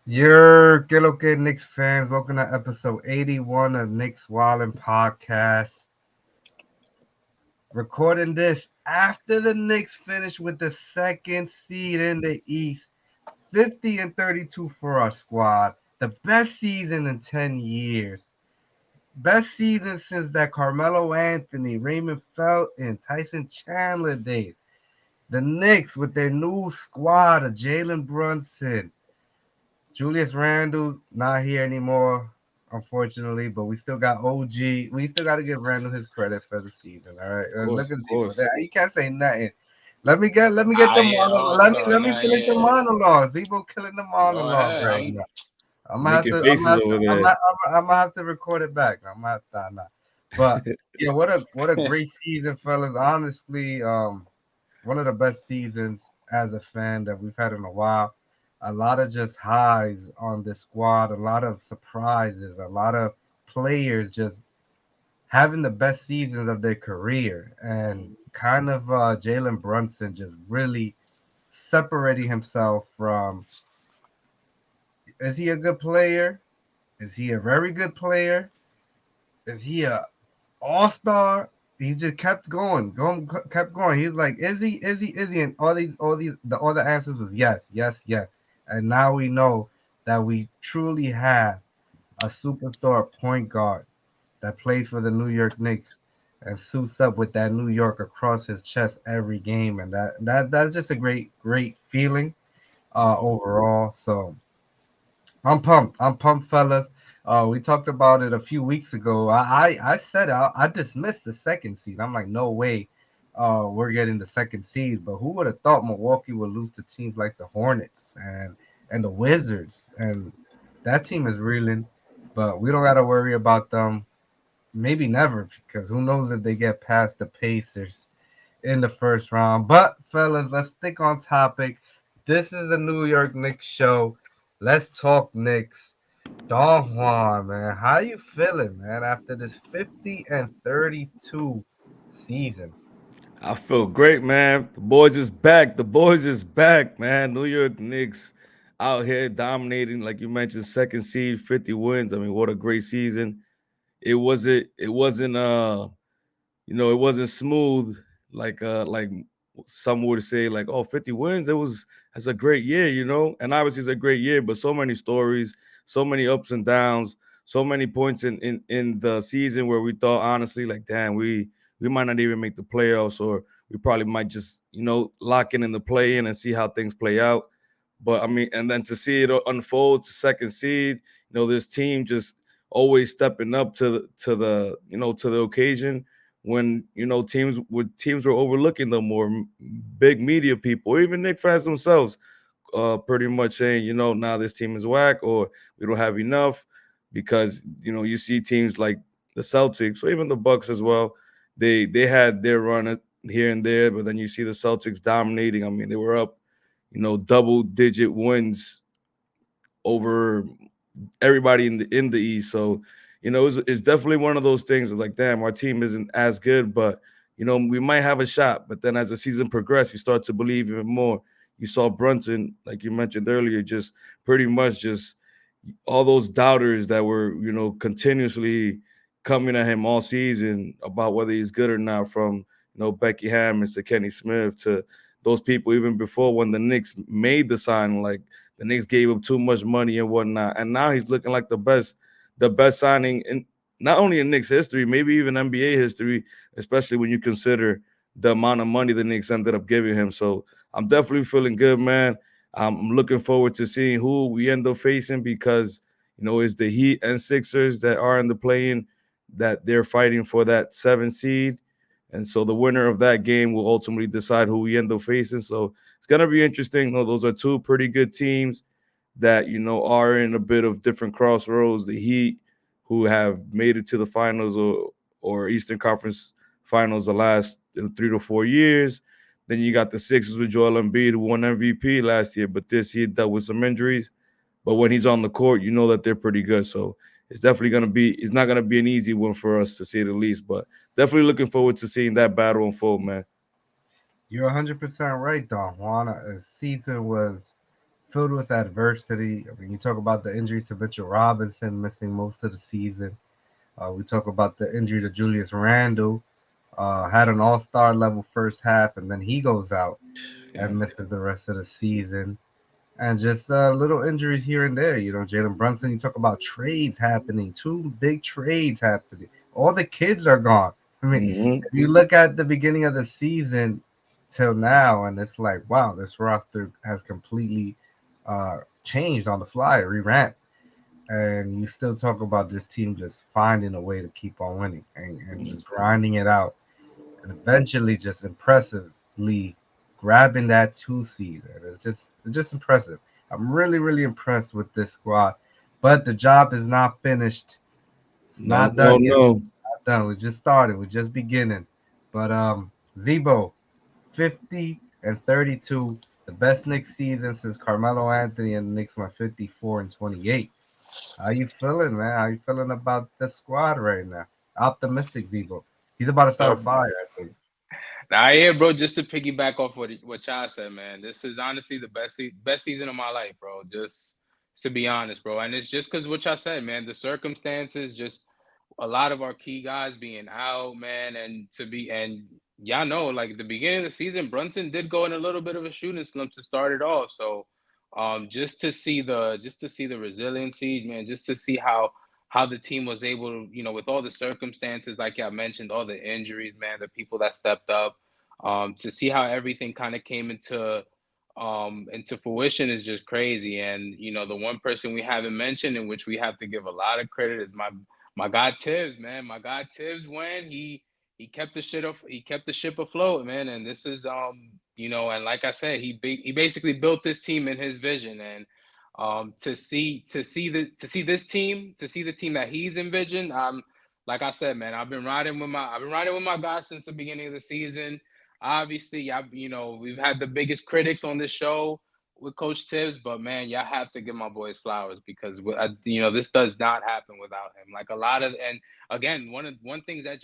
Que lo que Knicks fans? Welcome to episode 81 of Knicks Wallin Podcast. Recording this after the Knicks finished with the second seed in the East, 50 and 32 for our squad. The best season in 10 years. Best season since that Carmelo Anthony, Raymond Felton, and Tyson Chandler days. The Knicks with their new squad of Jalen Brunson, Julius Randle not here anymore, unfortunately, but we still got OG. We still got to give Randle his credit for the season. All right, Of course, look at of Zebo. course. You can't say nothing. Let me get the Yeah, monologue. hold on. Let me Not finish the yet. monologue. Zebo killing the Go monologue ahead. right now. I'm gonna have Making to. I'm gonna faces have to. over I'm there. gonna, I'm gonna have to record it back. I'm gonna have to. Nah. But yeah, what a great season, fellas. Honestly, one of the best seasons as a fan that we've had in a while. A lot of just highs on the squad, a lot of surprises, a lot of players just having the best seasons of their career, and kind of Jalen Brunson just really separating himself from. Is he a good player? Is he a very good player? Is he a all star? He just kept going. He's like, is he? And all the answers was yes, yes, yes. And now we know that we truly have a superstar point guard that plays for the New York Knicks and suits up with that New York across his chest every game, and that's just a great feeling overall. So I'm pumped. I'm pumped, fellas. We talked about it a few weeks ago. I said I dismissed the second seed. I'm like, no way, we're getting the second seed. But who would have thought Milwaukee would lose to teams like the Hornets and the Wizards? And that team is reeling, but we don't got to worry about them. Maybe never, because who knows if they get past the Pacers in the first round. But fellas, let's stick on topic. This is the New York Knicks show. Let's talk Knicks. Don Juan, man, how you feeling, man, after this 50 and 32 season? I feel great, man. The boys is back. The boys is back, man. New York Knicks out here dominating, like you mentioned, second seed, 50 wins. I mean, what a great season. It wasn't it wasn't smooth like some would say, like, oh, 50 wins. That's a great year. And obviously it's a great year, but so many stories, so many ups and downs, so many points in the season where we thought, honestly, like, damn, we might not even make the playoffs, or we probably might just, lock in the play in and see how things play out. But I mean, and then to see it unfold to second seed, this team just always stepping up to the occasion, when teams were overlooking them, or big media people, or even Nick fans themselves, pretty much saying, now this team is whack, or we don't have enough, because you see teams like the Celtics, or even the Bucks as well. They had their run here and there, but then you see the Celtics dominating. I mean, they were up, double digit wins over everybody in the East. So, it's definitely one of those things. It's like, damn, our team isn't as good, but we might have a shot. But then as the season progressed, you start to believe even more. You saw Brunson, like you mentioned earlier, just pretty much just all those doubters that were, continuously coming at him all season about whether he's good or not, from Becky Hammons to Kenny Smith, to those people even before, when the Knicks made the sign, like the Knicks gave him too much money and whatnot, and now he's looking like the best signing in not only in Knicks history, maybe even NBA history, especially when you consider the amount of money the Knicks ended up giving him. So I'm definitely feeling good, man. I'm looking forward to seeing who we end up facing, because it's the Heat and Sixers that are in the play-in, that they're fighting for that 7th seed, and so the winner of that game will ultimately decide who we end up facing. So it's gonna be interesting. Those are two pretty good teams that are in a bit of different crossroads. The Heat, who have made it to the finals, or Eastern Conference Finals the last 3 to 4 years. Then you got the Sixers with Joel Embiid, who won MVP last year, but this year dealt with some injuries. But when he's on the court, you know that they're pretty good. So it's definitely gonna be. It's not gonna be an easy one for us, to say the least. But definitely looking forward to seeing that battle unfold, man. You're 100% right, Don Juan. The season was filled with adversity. I mean, you talk about the injuries to Mitchell Robinson missing most of the season. We talk about the injury to Julius Randle. Had an all-star level first half, and then he goes out Yeah. and misses the rest of the season. And just little injuries here and there. You know, Jalen Brunson. You talk about trades happening. Two big trades happening. All the kids are gone. I mean, Hmm. if you look at the beginning of the season till now, and it's like, wow, this roster has completely changed on the fly, revamped. And you still talk about this team just finding a way to keep on winning and just grinding it out and eventually just impressively grabbing that 2 seed. And it's just impressive. I'm really, really impressed with this squad. But the job is not finished. It's No, not no, done yet. no. Not done. We just started. We're just beginning. But Zebo, 50 and 32, the best Knicks season since Carmelo Anthony and the Knicks went 54 and 28. How you feeling, man? How you feeling about the squad right now? Optimistic, Zebo. He's about to start a So fire, I think. now, yeah, bro. Just to piggyback off what y'all said, man. This is honestly the best season of my life, bro. Just to be honest, bro. And it's just because what y'all said, man. The circumstances, just a lot of our key guys being out, man, and y'all know, like at the beginning of the season, Brunson did go in a little bit of a shooting slump to start it off. So, just to see the resiliency, man, just to see how the team was able to, with all the circumstances, like I mentioned, all the injuries, man, the people that stepped up, to see how everything kind of came into fruition is just crazy. And the one person we haven't mentioned, in which we have to give a lot of credit, is my guy Tibbs, man. My guy Tibbs, when he kept the ship afloat, man. And this is and like I said, he basically built this team in his vision. And to see the team that he's envisioned, like I said, man, I've been riding with my guys since the beginning of the season. Obviously, we've had the biggest critics on this show with Coach Tibbs, but man, y'all have to give my boys flowers, because this does not happen without him. Like a lot of, and again, one thing that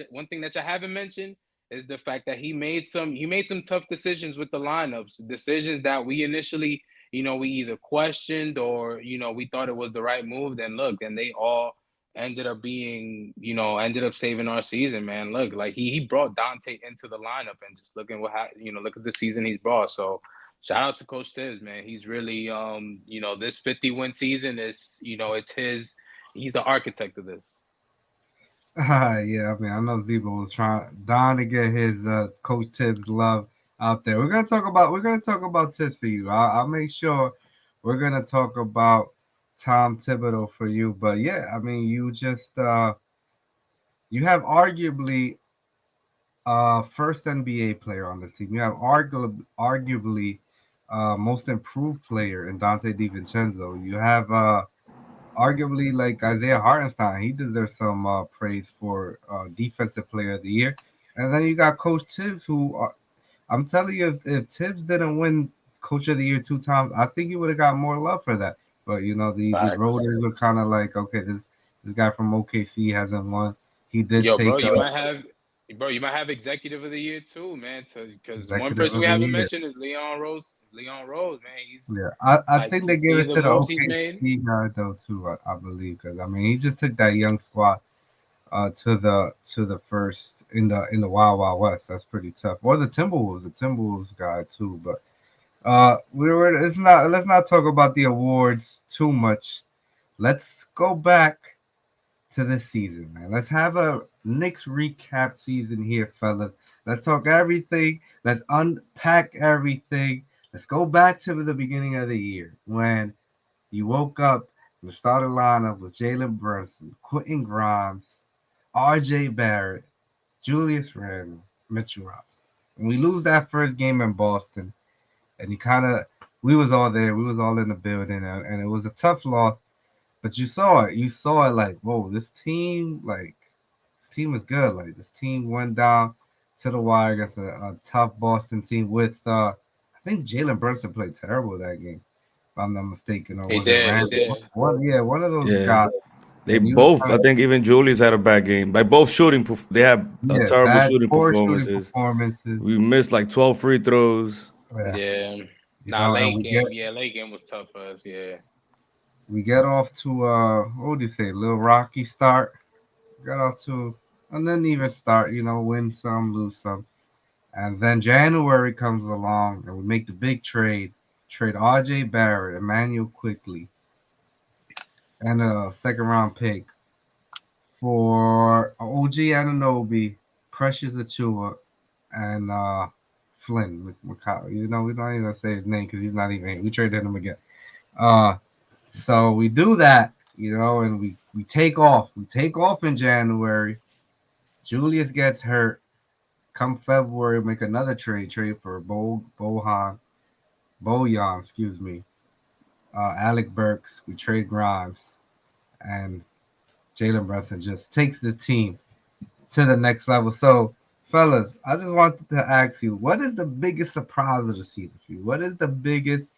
you haven't mentioned is the fact that he made some tough decisions with the lineups, decisions that we initially, we either questioned, or we thought it was the right move. Then look, and they all ended up saving our season, man. Look, like he brought Dante into the lineup, and just looking look at the season he's brought. So shout out to Coach Tibbs, man. He's really this 50-win season is, it's his. He's the architect of this. Yeah, I mean, I know Zebo was dying to get his Coach Tibbs love out there. We're gonna talk about Tibbs for you. I'll make sure we're gonna talk about Tom Thibodeau for you. But yeah, I mean, you have arguably first NBA player on this team. You have arguably most improved player in Dante DiVincenzo. You have arguably like Isaiah Hartenstein. He deserves some praise for defensive player of the year. And then you got Coach Tibbs, who I'm telling you, if Tibbs didn't win Coach of the Year 2 times, I think he would have got more love for that. But you know, the Facts. voters were kind of like, okay, this guy from OKC hasn't won. He did Yo, take bro, you might have executive of the year too, man. Because one executive person of we the haven't year. mentioned is Leon Rose. Leon Rose, man, he's Yeah, I like, think to they gave see it the to the moves he's made. OKC guy though too. I believe because I mean he just took that young squad to the first in the Wild Wild West. That's pretty tough. Or the Timberwolves guy too. But let's not talk about the awards too much. Let's go back to this season, man. Let's have a Knicks recap season here, fellas. Let's talk everything. Let's unpack everything. Let's go back to the beginning of the year when you woke up and the starting lineup was Jalen Brunson, Quentin Grimes, R.J. Barrett, Julius Randle, Mitchell Robinson. And we lose that first game in Boston, and we was all there. We was all in the building, and it was a tough loss. But you saw it. You saw it like, whoa, this team is good. Like this team went down to the wire against a tough Boston team with I think Jalen Brunson played terrible that game, if I'm not mistaken, or He was it did. He Randall? did. One of those Yeah. guys. They And he was both, kind I think even Julius had a bad game. Like both they have yeah, terrible bad shooting poor shooting performances. performances. We missed like 12 free throws. Yeah, Yeah. Nah, and late game. Yeah, late game was tough for us. Yeah. we get off to what would you say, little rocky start. Got off to an uneven start, win some, lose some. And then January comes along and we make the big trade RJ Barrett, Emmanuel quickly, and a second round pick for OG Ananobi, Precious Achua, and Flynn McCall. We don't even say his name because he's not even. We traded him again. Uh, so we do that, and we take off. We take off in January. Julius gets hurt. Come February, make another trade for Bojan, excuse me. Alec Burks. We trade Grimes, and Jalen Brunson just takes this team to the next level. So, fellas, I just wanted to ask you, what is the biggest surprise of the season for you? What is the biggest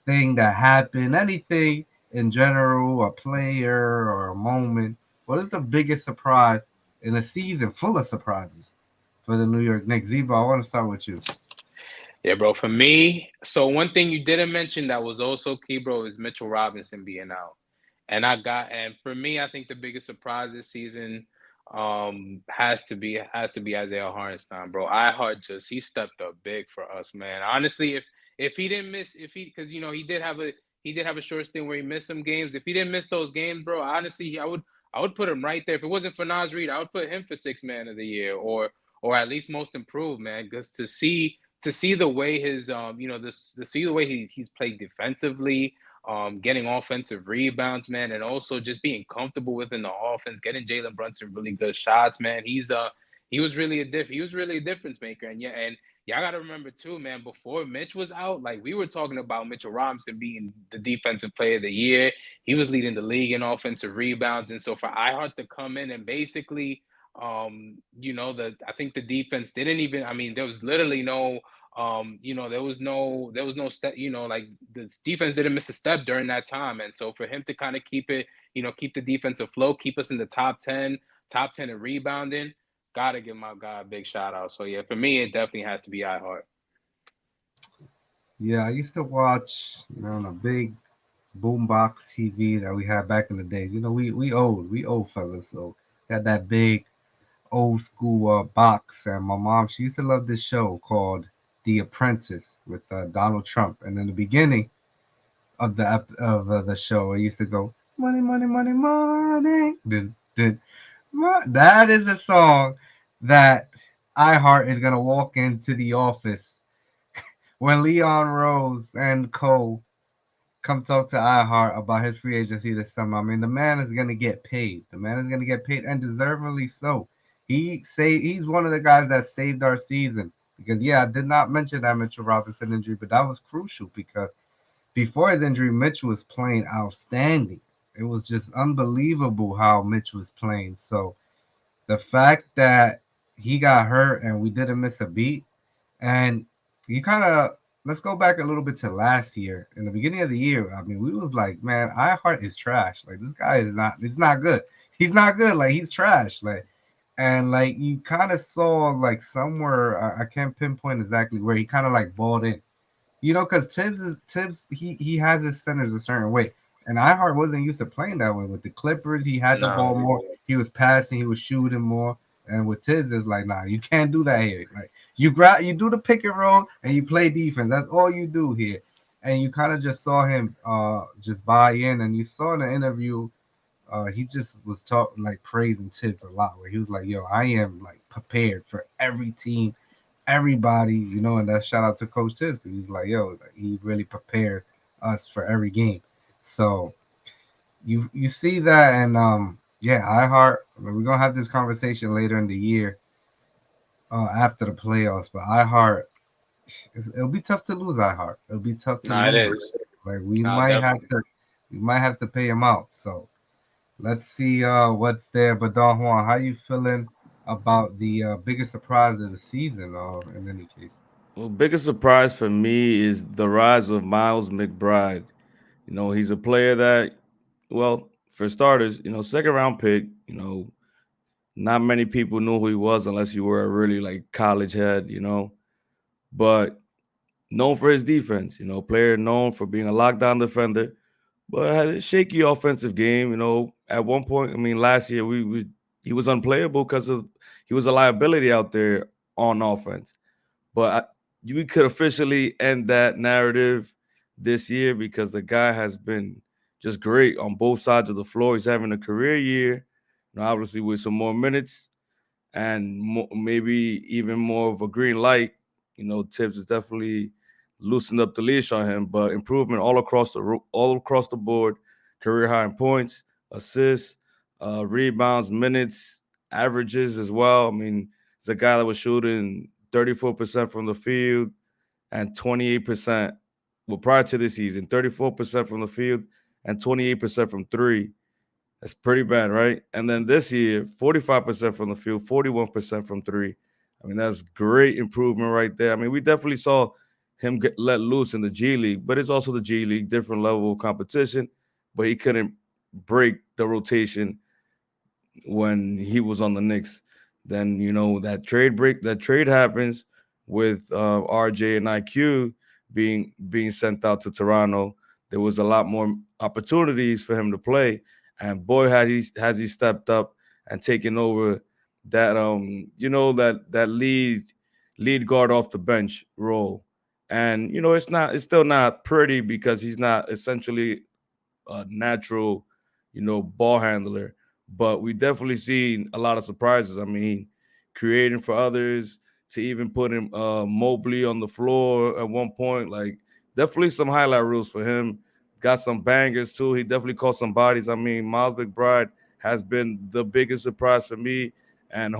thing that happened? Anything in general, a player or a moment? What is the biggest surprise in a season full of surprises for the New York Knicks? Zebo, I want to start with you. Yeah, bro. For me, so one thing you didn't mention that was also key, bro, is Mitchell Robinson being out. And for me, I think the biggest surprise this season has to be Isaiah Hartenstein, bro. He stepped up big for us, man. Honestly, if he didn't miss if he because he did have a short stint where he missed some games. If he didn't miss those games, bro, honestly, I would put him right there. If it wasn't for Nas Reed, I would put him for sixth man of the year or at least most improved, man. Because to see the way his this to see the way he's played defensively, getting offensive rebounds, man, and also just being comfortable within the offense, getting Jalen Brunson really good shots, man. He was really a difference maker, and yeah, and y'all got to remember too, man. Before Mitch was out, like we were talking about Mitchell Robinson being the defensive player of the year. He was leading the league in offensive rebounds, and so for Ihart to come in and basically I think the defense didn't even. I mean, there was literally no there was no step, like the defense didn't miss a step during that time. And so for him to kind of keep the defense afloat, keep us in the top 10 in rebounding, gotta give my guy a big shout out. So yeah, for me, it definitely has to be iHeart. Yeah, I used to watch, on a big boombox TV that we had back in the days. We old fellas, so had that big old school box. And my mom, she used to love this show called The Apprentice with Donald Trump. And in the beginning of the show, it used to go money, money, money, money. That is a song that iHeart is gonna walk into the office when Leon Rose and Cole come talk to iHeart about his free agency this summer. I mean, the man is gonna get paid. The man is gonna get paid, and deservedly so. He's one of the guys that saved our season because yeah, I did not mention that Mitchell Robinson injury, but that was crucial because before his injury, Mitch was playing outstanding. It was just unbelievable how Mitch was playing. So the fact that he got hurt and we didn't miss a beat, and you kind of let's go back a little bit to last year. In the beginning of the year, I mean, we was like, man, iHeart is trash. Like this guy is not. It's not good. He's not good. Like he's trash. And like you kind of saw like somewhere I can't pinpoint exactly where he kind of like balled in. Because Tibbs he has his centers a certain way, and iHeart wasn't used to playing that way. With the Clippers, he had the ball No, more. He was passing. He was shooting more. And with Tibbs, it's like, nah, you can't do that here. Like you do the pick and roll, and you play defense. That's all you do here. And you kind of just saw him just buy in, and you saw in the interview, he just was like praising Tibbs a lot, where he was like, yo, I am like prepared for every team everybody, and that shout out to Coach Tibbs because he's like, yo, like, he really prepares us for every game. So you see that, and yeah, iHeart. I mean, we're gonna have this conversation later in the year, after the playoffs. But iHeart, it'll be tough to lose iHeart. It'll be tough to it lose him. is. Like Definitely. we might have to pay him out. So let's see what's there. But Don Juan, how you feeling about the biggest surprise of the season? Or in any case. Well, biggest surprise for me is the rise of Miles McBride. He's a player that, well, for starters, second round pick. Not many people knew who he was unless you were a really like college head. But known for his defense. Player known for being a lockdown defender, but had a shaky offensive game. At one point, I mean, last year we he was unplayable because of he was a liability out there on offense. But we could officially end that narrative this year because the guy has been just great on both sides of the floor. He's having a career year, obviously with some more minutes and maybe even more of a green light. Tibbs has definitely loosened up the leash on him, but improvement all across the board. Career high in points, assists, rebounds, minutes, averages as well. I mean, it's a guy that was shooting 34% from the field and 28%. Well, prior to this season, 34% from the field and 28% from three. That's pretty bad, right? And then this year, 45% from the field, 41% from three. I mean, that's great improvement right there. I mean, we definitely saw him get let loose in the G League, but it's also the G League, different level of competition. But he couldn't break the rotation when he was on the Knicks. Then that trade happens with RJ and IQ being sent out to Toronto. There was a lot more opportunities for him to play, and boy, has he stepped up and taken over that that lead guard off the bench role. And it's still not pretty because he's not essentially a natural, ball handler. But we definitely seen a lot of surprises. I mean, creating for others to even putting Mobley on the floor at one point. Like, definitely some highlight reels for him. Got some bangers too. He definitely caught some bodies. I mean, Miles McBride has been the biggest surprise for me, and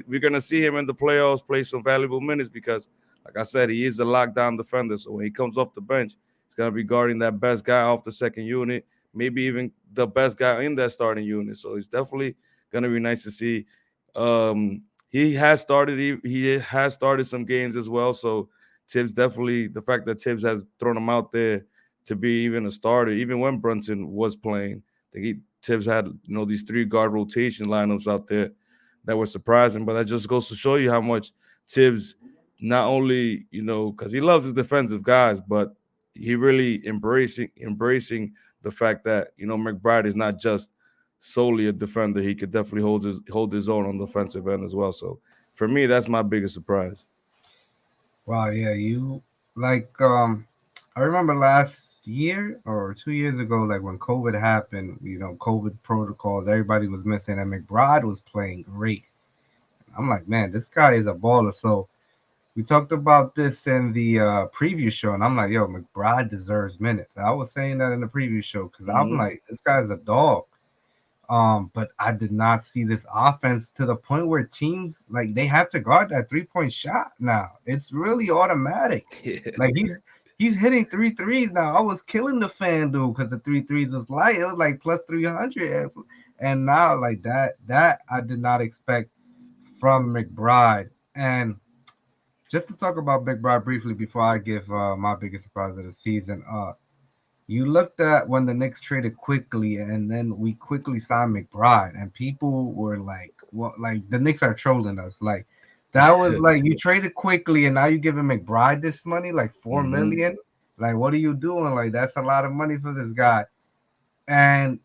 we're gonna see him in the playoffs play some valuable minutes because, like I said, he is a lockdown defender. So when he comes off the bench, he's gonna be guarding that best guy off the second unit, maybe even the best guy in that starting unit. So it's definitely gonna be nice to see. He has started some games as well. So Tibbs definitely the fact that Tibbs has thrown him out there to be even a starter, even when Brunson was playing. I think Tibbs had these three guard rotation lineups out there that were surprising. But that just goes to show you how much Tibbs not only because he loves his defensive guys, but he really embracing the fact that McBride is not just solely a defender. He could definitely hold his own on the defensive end as well. So for me, that's my biggest surprise. Wow, yeah, you like I remember last year or 2 years ago, like when COVID happened, COVID protocols, everybody was missing, and McBride was playing great. I'm like, man, this guy is a baller. So we talked about this in the preview show, and I'm like, yo, McBride deserves minutes. I was saying that in the preview show because I'm Hmm. like, this guy's a dog. But I did not see this offense to the point where teams like they have to guard that 3-point shot now. It's really automatic. Yeah. Like he's hitting three threes now. I was killing the fan dude because the three threes was light. It was like plus 300, and now like that I did not expect from McBride. And just to talk about McBride briefly before I give my biggest surprise of the season, you looked at when the Knicks traded quickly, and then we quickly signed McBride, and people were like, "What? Like the Knicks are trolling us?" Like that was like you traded quickly, and now you giving McBride this money, like four Hmm. million. Like, what are you doing? Like that's a lot of money for this guy. And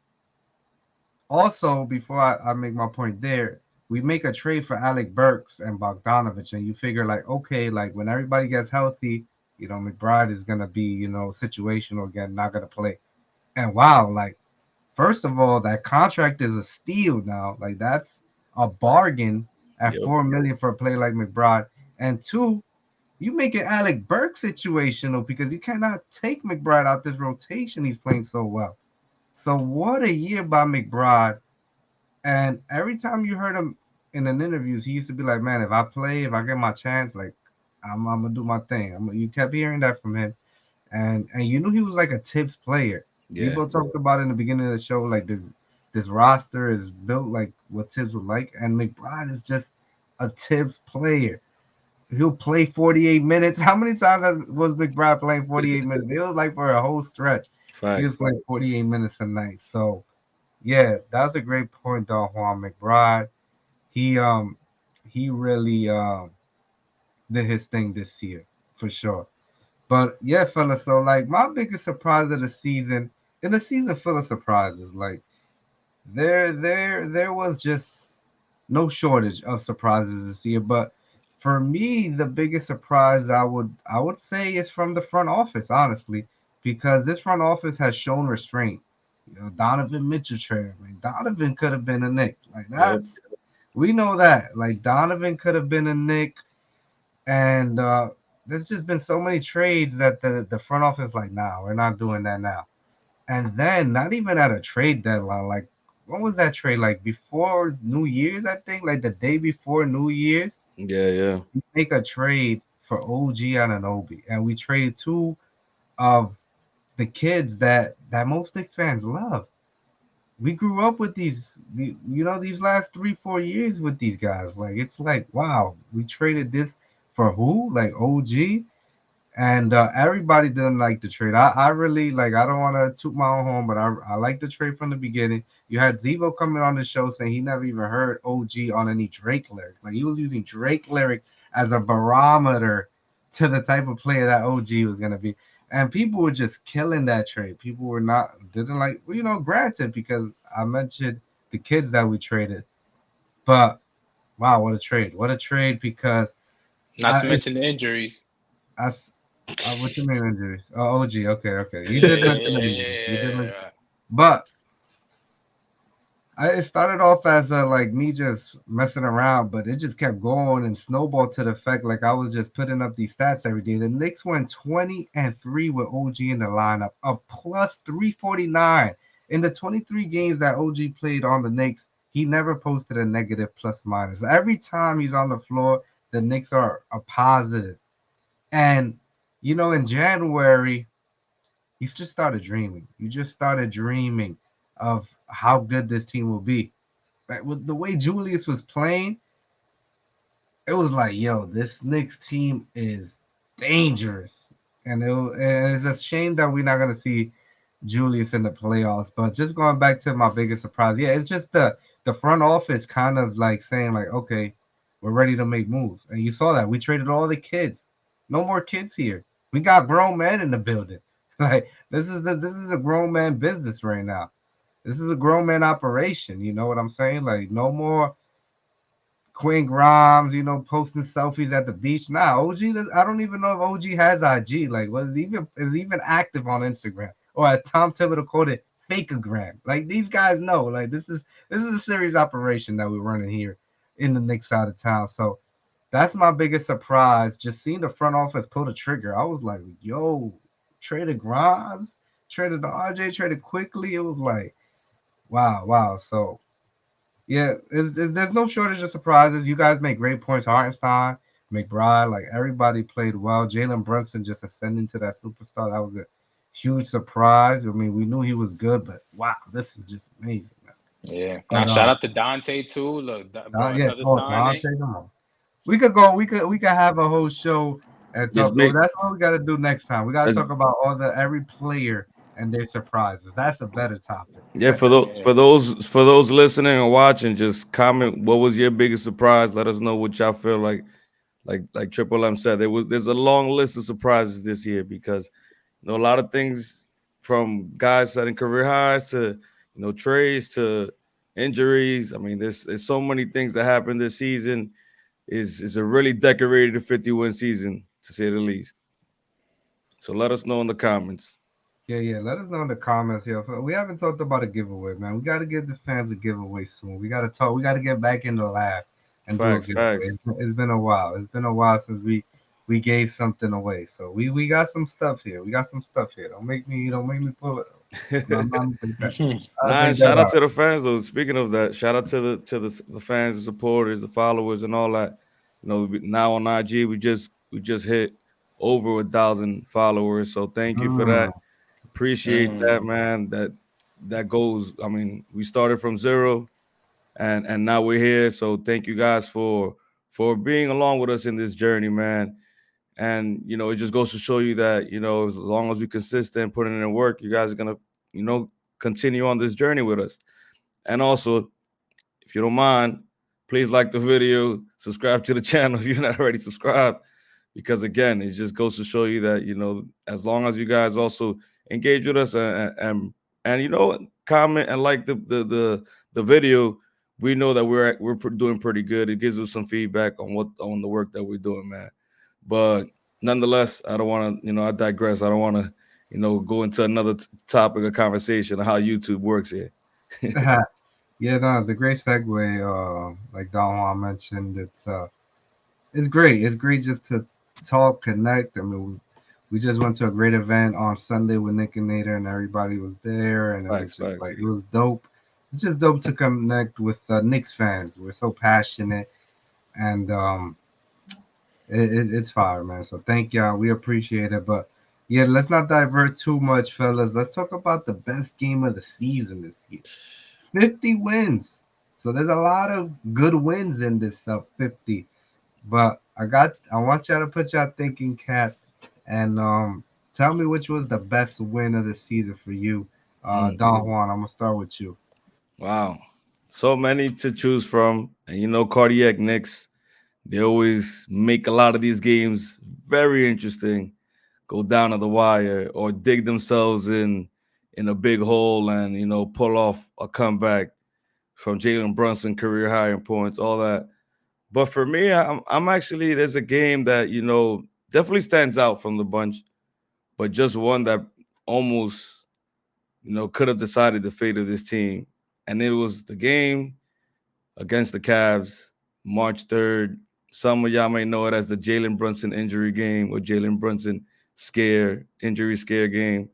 also, before I make my point there, we make a trade for Alec Burks and Bogdanovich, and you figure like, okay, like when everybody gets healthy, McBride is gonna be, situational again, not gonna play. And wow, like first of all, that contract is a steal now. Like that's a bargain at Yep. 4 million for a player like McBride. And two, you make it Alec Burke situational because you cannot take McBride out this rotation. He's playing so well. So what a year by McBride. And every time you heard him in an interviews, he used to be like, "Man, if I get my chance, like I'm gonna do my thing." You kept hearing that from him, and you knew he was like a tips player. Yeah. Debo talked about in the beginning of the show, like this roster is built like what Tibbs would like, and McBride is just a Tibbs player. He'll play 48 minutes. How many times was McBride playing 48 minutes? It was like for a whole stretch. He was Facts. playing 48 minutes a night. So yeah, that's a great point, Don Juan McBride. He he really did his thing this year for sure. But yeah, fella. So like my biggest surprise of the season, in a season full of surprises, like there was just no shortage of surprises this year. But for me, the biggest surprise I would say is from the front office, honestly, because this front office has shown restraint. You know, Donovan Mitchell trade. I mean, Donovan could have been a Nick. Like Yep. that's we know that. Like Donovan could have been a Nick, and there's just been so many trades that the front office like, nah, we're not doing that now. And then not even at a trade deadline. Like, when was that trade? Like before New Year's, I think. Like the day before New Year's, Yeah, yeah. we make a trade for OG and Anobi, and we traded two of the kids that most Knicks fans love. We grew up with these last 3 4 years with these guys. Like it's like wow, we traded this for who? Like OG, and everybody didn't like the trade. I really like. I don't want to toot my own horn, but I like the trade from the beginning. You had Zevo coming on the show saying he never even heard OG on any Drake lyric. Like he was using Drake lyric as a barometer to the type of player that OG was gonna be. And people were just killing that trade. People were not didn't like. Well, granted because I mentioned the kids that we traded, but wow, what a trade! What a trade because Not to I mention the injuries. I s- what you mean injuries? Oh, OG. Okay, okay. You Yeah, did yeah, mention the yeah, injuries. You did yeah, mention, yeah. but it started off as like me just messing around, but it just kept going and snowballed to the fact like I was just putting up these stats every day. The Knicks went 20-3 with OG in the lineup, a plus 349 in the 23 games that OG played on the Knicks. He never posted a negative plus minus. Every time he's on the floor, the Knicks are a positive. And in January, you just started dreaming. You just started dreaming of how good this team will be. Like, with the way Julius was playing, it was like, yo, this Knicks team is dangerous. And it's a shame that we're not gonna see Julius in the playoffs. But just going back to my biggest surprise, yeah, it's just the front office kind of like saying like, okay, we're ready to make moves. And you saw that we traded all the kids. No more kids here. We got grown men in the building. Like this is a grown man business right now. This is a grown man operation. You know what I'm saying? Like no more Quinn Grimes, posting selfies at the beach. Nah, OG. I don't even know if OG has IG. Like, was even active on Instagram, or as Tom Thibodeau called it, fakeagram. Like these guys know. Like this is a serious operation that we're running here in the Knicks side of town. So that's my biggest surprise. Just seeing the front office pull the trigger. I was like, yo, traded Grimes, traded the RJ, traded quickly. It was like, wow, wow. So yeah, there's no shortage of surprises. You guys make great points. Hartenstein, McBride, like everybody played well. Jalen Brunson just ascending to that superstar. That was a huge surprise. I mean, we knew he was good, but wow, this is just amazing, man. Yeah. Now But shout out to Dante too. Look, bro, Yeah, another oh signing. Dante, come on. We could go. We could have a whole show and Yes, talk. But big. that's what we got to do next time. We got to That's, talk about every player and their surprises. That's a better topic. yeah, Yeah. for those listening and watching, just comment what was your biggest surprise. Let us know what y'all feel like Triple M said. There's a long list of surprises this year because a lot of things from guys setting career highs to trades to injuries. I mean, there's so many things that happened this season. Is a really decorated 50-win season to say the least. So let us know in the comments. Yeah, yeah. Let us know in the comments here. We haven't talked about a giveaway, man. We got to give the fans a giveaway soon. We got to talk. We got to get back in the lab and do a Facts, giveaway. facts. It's been a while. It's been a while since we gave something away. So we got some stuff here. We got some stuff here. Don't make me pull it. No, I'm not gonna take that. I'll Nah, take that shout out out. to the fans though. Speaking of that, shout out to the fans, the supporters, the followers, and all that. Now on IG, we just hit over 1,000 followers. So thank you for that. Mm, Appreciate that, Mm. man. That goes. I mean, we started from zero, and now we're here. So thank you guys for being along with us in this journey, man. And it just goes to show you that as long as we consistent putting in work, you guys are gonna you know continue on this journey with us. And also, if you don't mind, please like the video, subscribe to the channel if you're not already subscribed. because again, it just goes to show you that as long as you guys also engage with us and comment and like the video, we know that we're doing pretty good. It gives us some feedback on the work that we're doing, man. But nonetheless, I don't want to, I digress. I don't want to, go into another topic of conversation of how YouTube works here. Yeah, no, it's a great segue. Like Don Juan mentioned, it's great. It's great just to talk, connect. I mean, we just went to a great event on Sunday with Nick and Nader, and everybody was there, and it was Facts, just facts. like it was dope. It's just dope to connect with Knicks fans. We're so passionate, and it's fire, man. So thank y'all. We appreciate it. But yeah, let's not divert too much, fellas. Let's talk about the best game of the season this year. 50 wins. So there's a lot of good wins in this 50. But I want y'all to put y'all thinking cap and tell me which was the best win of the season for you. Mm. Don Juan, I'm gonna start with you. Wow. So many to choose from. And Cardiac Knicks, they always make a lot of these games very interesting, go down to the wire or dig themselves in a big hole and pull off a comeback from Jalen Brunson career high in points, all that. But for me, I'm actually there's a game that definitely stands out from the bunch, but just one that almost could have decided the fate of this team, and it was the game against the Cavs, March 3rd. Some of y'all may know it as the Jalen Brunson injury game or Jalen Brunson injury scare game.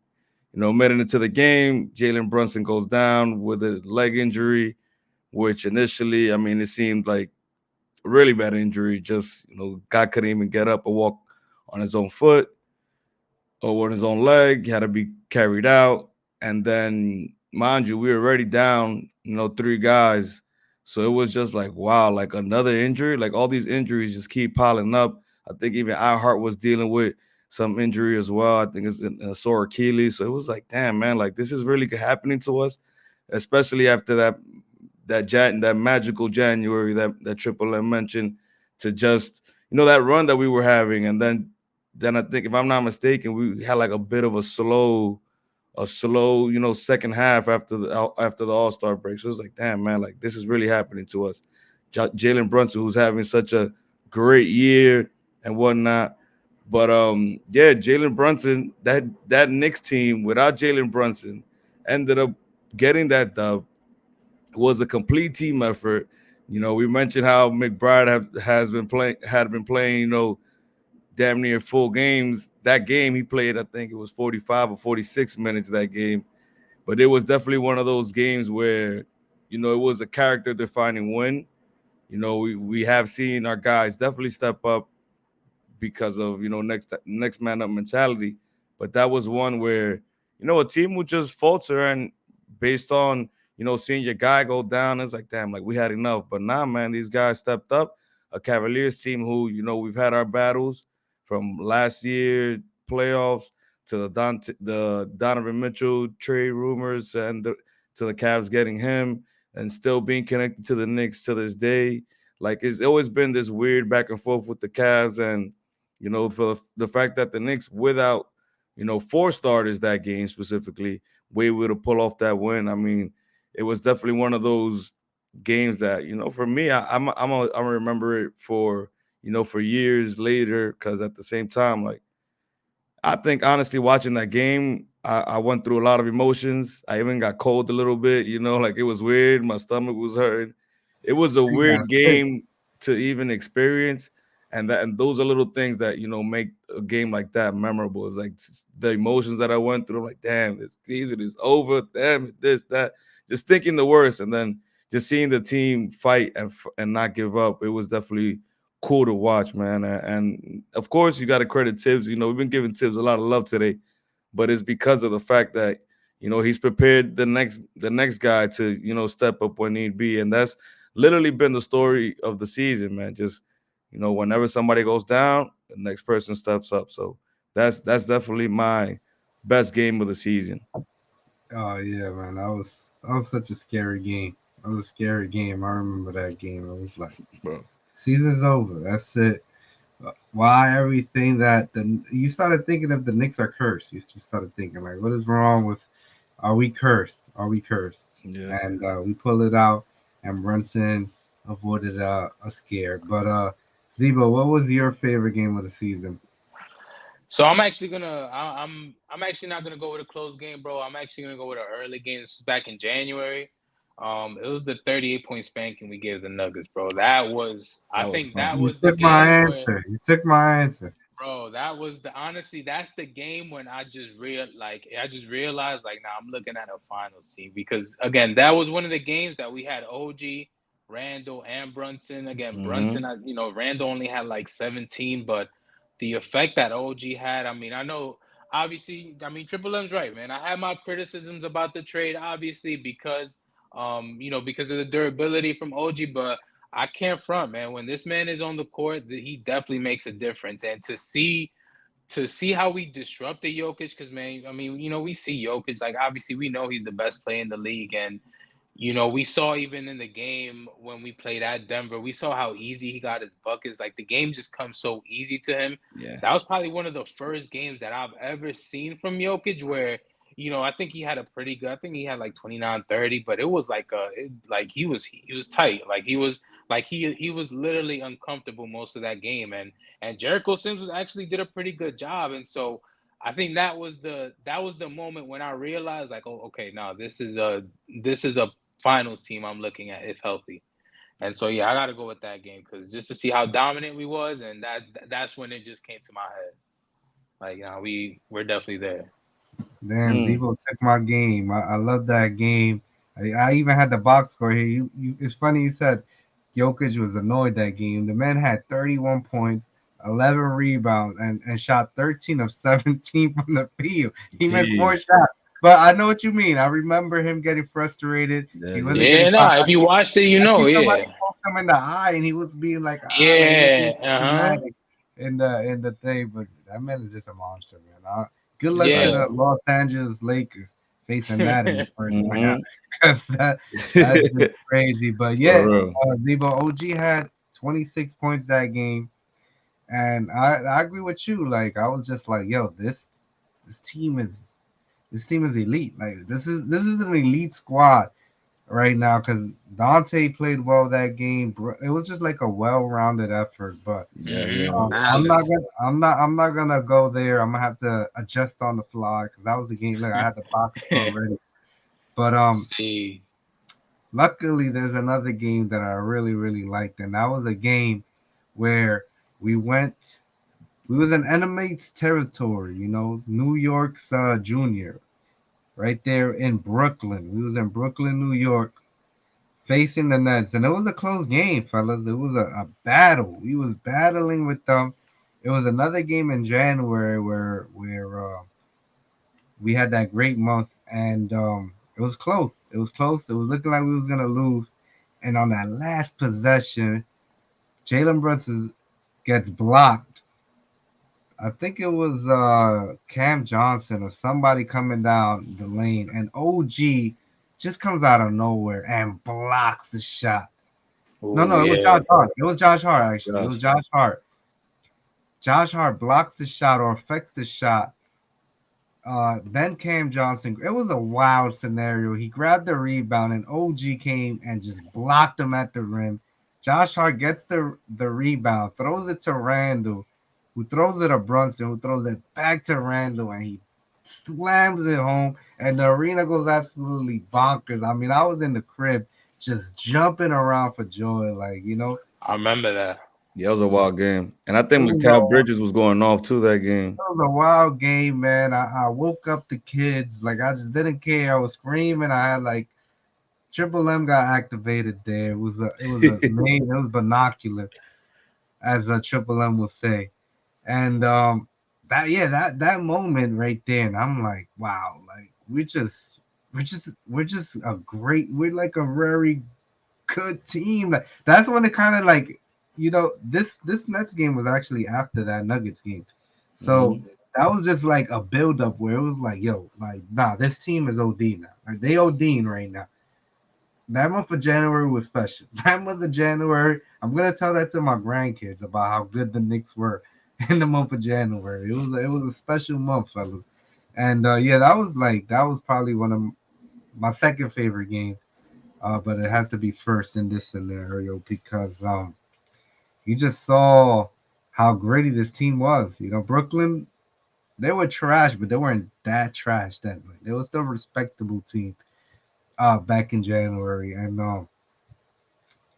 Minute into the game, Jalen Brunson goes down with a leg injury, which initially, I mean, it seemed like a really bad injury. Just, guy couldn't even get up or walk on his own foot or on his own leg. He had to be carried out. And then, mind you, we were already down, three guys. So it was just like, wow, like another injury. Like all these injuries just keep piling up. I think even Iheart was dealing with some injury as well. I think it's a sore Achilles. So it was like, damn, man, like this is really happening to us, especially after that magical January that Triple M mentioned, to just that run that we were having, and then I think, if I'm not mistaken, we had like a bit of a slow, second half after the All Star break. So it's like, damn, man, like this is really happening to us. Jalen Brunson, who's having such a great year and whatnot. But yeah, Jalen Brunson, that Knicks team without Jalen Brunson ended up getting that dub. It was a complete team effort. We mentioned how McBride had been playing, damn near full games. That game he played, I think it was 45 or 46 minutes that game. But it was definitely one of those games where, it was a character defining win. We have seen our guys definitely step up because of next man up mentality. But that was one where a team would just falter, and based on seeing your guy go down, it's like, damn, like we had enough. But nah, man, these guys stepped up. A Cavaliers team who we've had our battles from last year playoffs to the Donovan Mitchell trade rumors, and to the Cavs getting him and still being connected to the Knicks to this day. Like, it's always been this weird back and forth with the Cavs, and for the fact that the Knicks, without, four starters that game specifically, were able to pull off that win. I mean, it was definitely one of those games that, for me, I'm gonna remember it for years later, because at the same time, like, I think honestly, watching that game, I went through a lot of emotions. I even got cold a little bit, like it was weird. My stomach was hurting. It was a You got weird sick. game to even experience, and those are little things that make a game like that memorable. It's like the emotions that I went through. I'm like, damn, this season is over. Damn it, this that. Just thinking the worst, and then just seeing the team fight and not give up. It was definitely cool to watch, man. And of course, you got to credit Tibbs. We've been giving Tibbs a lot of love today, but it's because of the fact that he's prepared the next guy to step up when need be, and that's literally been the story of the season, man. Just whenever somebody goes down, the next person steps up. So that's definitely my best game of the season, Oh yeah, man. That was such a scary game. That was a scary game. I remember that game. I was like, bro. season's over. That's it. why everything that the you started thinking of the Knicks are cursed. You just started thinking like, what is wrong with? Are we cursed? Are we cursed? Yeah. And we pulled it out, and Brunson avoided a scare. But Zebo, what was your favorite game of the season? So I'm actually gonna I'm actually not gonna go with a close game, bro. I'm actually gonna go with an early game. This was back in January. It was the 38-point spanking we gave the Nuggets, bro. I That was think that fun. You was the took my game where, answer. You took my answer. bro, that was the honestly, that's the game when I just realized like now I'm looking at a finals team because again, that was one of the games that we had OG, Randall, and Brunson. Again, Mm-hmm. Randall only had like 17, but the effect that OG had, I mean, I know obviously, I mean, Triple M's right, man. I had my criticisms about the trade, obviously, because because of the durability from OG, but I can't front, man. When this man is on the court, he definitely makes a difference. And to see how we disrupted Jokic, because man, I mean, we see Jokic, like obviously we know he's the best player in the league, and we saw even in the game when we played at Denver, we saw how easy he got his buckets. Like the game just comes so easy to him. Yeah. That was probably one of the first games that I've ever seen from Jokic where, I think he had a pretty good, I think he had like 29, 30, but it was like he was tight. Like he was literally uncomfortable most of that game. And Jericho Sims was actually did a pretty good job. And so I think that was the moment when I realized like, oh, okay, now this is a finals team I'm looking at if healthy. And so yeah, I got to go with that game because just to see how dominant we was, and that's when it just came to my head. Like, we're definitely there. Damn, Mm. Zebo took my game. I love that game. I even had the box score here. It's funny you said Jokic was annoyed that game. The man had 31 points, 11 rebounds, and shot 13 of 17 from the field. He missed four Jeez. shots. But I know what you mean. I remember him getting frustrated. Yeah, He yeah. wasn't getting Yeah, fouls. no, if you watched it, I see somebody yeah. poked him in the eye, and he was being like he was being Yeah, uh-huh. dramatic in the thing. But that man is just a monster, man. Good luck to Right. Yeah. the Los Angeles Lakers facing that in the first round Mm-hmm. because that's just crazy. But For yeah, real. Debo OG had 26 points that game, and I agree with you. Like I was just like, yo, this team is this team is elite. Like this is an elite squad right now because Dante played well that game. It was just like a well-rounded effort, but Yeah, yeah. Balance. I'm not gonna go there. I'm gonna have to adjust on the fly because that was the game. Look, I had the box score ready, but See. luckily there's another game that I really really liked, and that was a game where we went. We was in enemy's territory, New York's junior, right there in Brooklyn. We was in Brooklyn, New York, facing the Nets, and it was a close game, fellas. It was a battle. We was battling with them. It was another game in January where we had that great month, and it was close. It was close. It was looking like we was gonna lose, and on that last possession, Jalen Brunson gets blocked. I think it was Cam Johnson or somebody coming down the lane, and OG just comes out of nowhere and blocks the shot. No, Oh no, it was Josh yeah. Hart. It was Josh Hart, actually. It was Gosh. Josh Hart. Josh Hart blocks the shot or affects the shot. Then Cam Johnson. It was a wild scenario. He grabbed the rebound, and OG came and just blocked him at the rim. Josh Hart gets the rebound, throws it to Randall, who throws it to Brunson, who throws it back to Randall, and he slams it home. And the arena goes absolutely bonkers. I mean, I was in the crib just jumping around for joy, I remember that. Yeah, it was a wild game. And I It think was Mikal a Bridges was going off too that game. It was a wild game, man. I woke up the kids. Like I just didn't care. I was screaming. I had like Triple M got activated there. It was a main. It was binocular, as a Triple M will say. And that moment right there, and I'm like, wow, like we're just a great. We're like a very good team. Like, that's when it kind of like this Nets game was actually after that Nuggets game, so Hmm. that was just like a build up where it was like, yo, like nah, this team is OD now. Like they ODing right now. that month of January was special. That month of January, I'm gonna tell that to my grandkids about how good the Knicks were in the month of January. It was a special month, fellas. And yeah, that was probably one of my second favorite game. But it has to be first in this scenario because you just saw how gritty this team was. You know, Brooklyn, they were trash, but they weren't that trash then. Like, they were still a respectable team back in January. And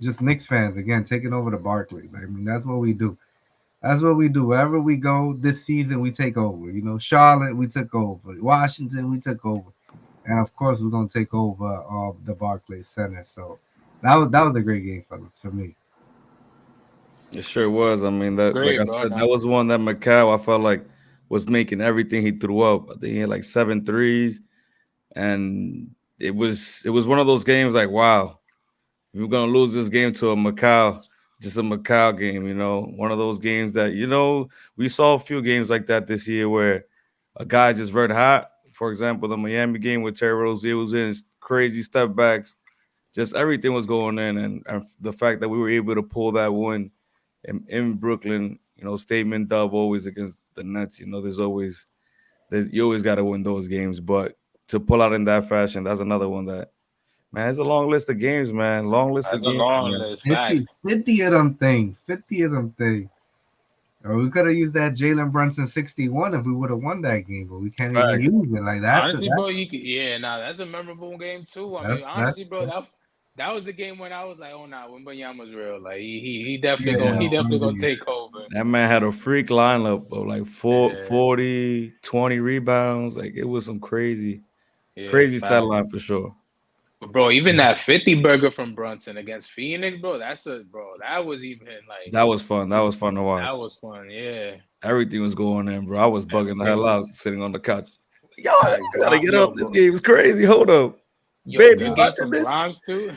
just Knicks fans again taking over the Barclays. I mean, that's what we do. That's what we do. Wherever we go this season, we take over. You know, Charlotte, we took over. Washington, we took over. And of course, we're gonna take over the Barclays Center. So that was a great game, fellas, for me. It sure was. I mean, that like Great, I bro. said, that No, was one that Macau I felt like was making everything he threw up. I think he had like 7 threes, and it was one of those games like, wow, we're gonna lose this game to a Macau, just a Macau game, one of those games that we saw a few games like that this year where a guy's just red hot. For example, the Miami game with Terry Rozier was in crazy step backs, just everything was going in, and the fact that we were able to pull that win in Brooklyn, statement dub always against the Nets. You always got to win those games, but to pull out in that fashion, that's another one that, man, it's a long list of games, man. Long list of that's a games, long man. list. Facts. 50 of them things. 50 of them things. We could have used that Jalen Brunson 61 if we would have won that game, but we can't even Facts. use it. Like Honestly, bro, you could, yeah, nah, that's a memorable game too. I mean, honestly, that's bro, that was the game when I was like, oh nah, Wembanyama's real. Like he definitely yeah. he definitely gonna Wemby. take over. That man had a freak lineup of like Yeah, 40, 20 rebounds. Like it was some crazy, yeah, crazy stat fact. line for sure. But bro, even that 50 burger from Brunson against Phoenix, bro, that was even like That was fun. That was fun to that watch. was fun. Yeah, Everything was going in, bro. I was bugging the everything hell out was sitting on the couch. Yo, I like gotta get Yo, up. This bro, game is crazy. Hold up. yo, Baby, good game watching from this? Grimes too.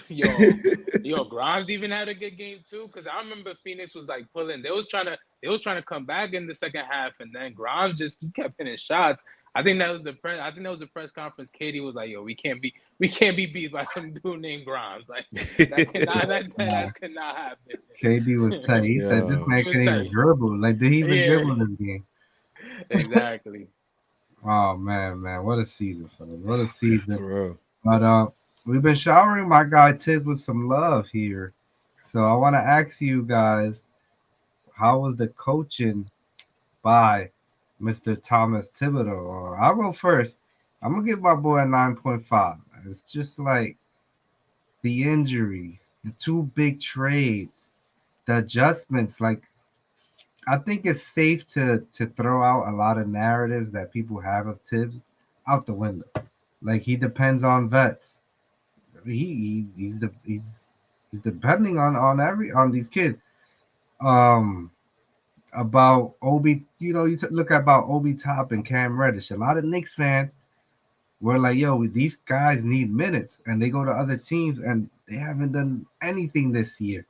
Yo, Grimes even had a good game too. Cause I remember Phoenix was like pulling. They was trying to come back in the second half, and then Grimes just he kept hitting shots. I think that was the press conference. Katie was like, "Yo, we can't be beat by some dude named Grimes. Like that cannot happen." KD was tight. He said this Yo, man He was couldn't even tight. dribble. Like, did he even Yeah, dribble this game? exactly. Oh man, what a season, fellas. What a season. for real. But we've been showering my guy Tiz with some love here. So I want to ask you guys, how was the coaching by Mr. Thomas Thibodeau? I'll go first. I'm gonna give my boy a 9.5. It's just like the injuries, the two big trades, the adjustments. Like, I think it's safe to throw out a lot of narratives that people have of Tibbs out the window. Like, he depends on vets. He's depending on these kids. Um, about Obi, you look about Obi Top and Cam Reddish. A lot of Knicks fans were like, "Yo, these guys need minutes," and they go to other teams and they haven't done anything this year.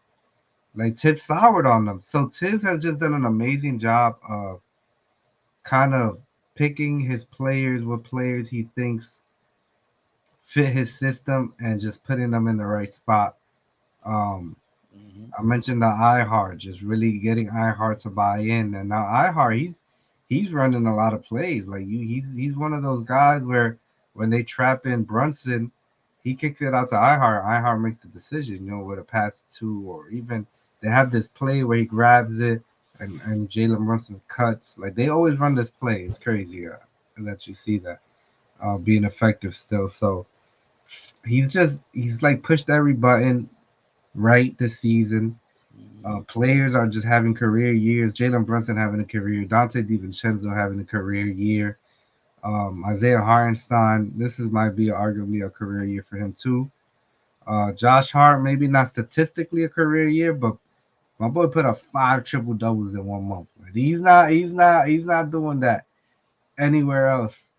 Like, Tibbs soured on them. So Tibbs has just done an amazing job of kind of picking his players, what players he thinks fit his system, and just putting them in the right spot. Um, Mhm. I mentioned the iHeart, just really getting iHeart to buy in, and now iHeart, he's running a lot of plays. Like, he's one of those guys where when they trap in Brunson, he kicks it out to iHeart. iHeart makes the decision, with a pass to, or even they have this play where he grabs it and Jalen Brunson cuts. Like, they always run this play. It's crazy that you see that being effective still. So he's like pushed every button right this season. Mhm. Players are just having career years. Jalen Brunson having a career. Dante DiVincenzo having a career year. Isaiah Hartenstein, this is might be arguably a career year for him too. Josh Hart, maybe not statistically a career year, but my boy put up 5 triple doubles in 1 month. Like, he's not doing that anywhere else.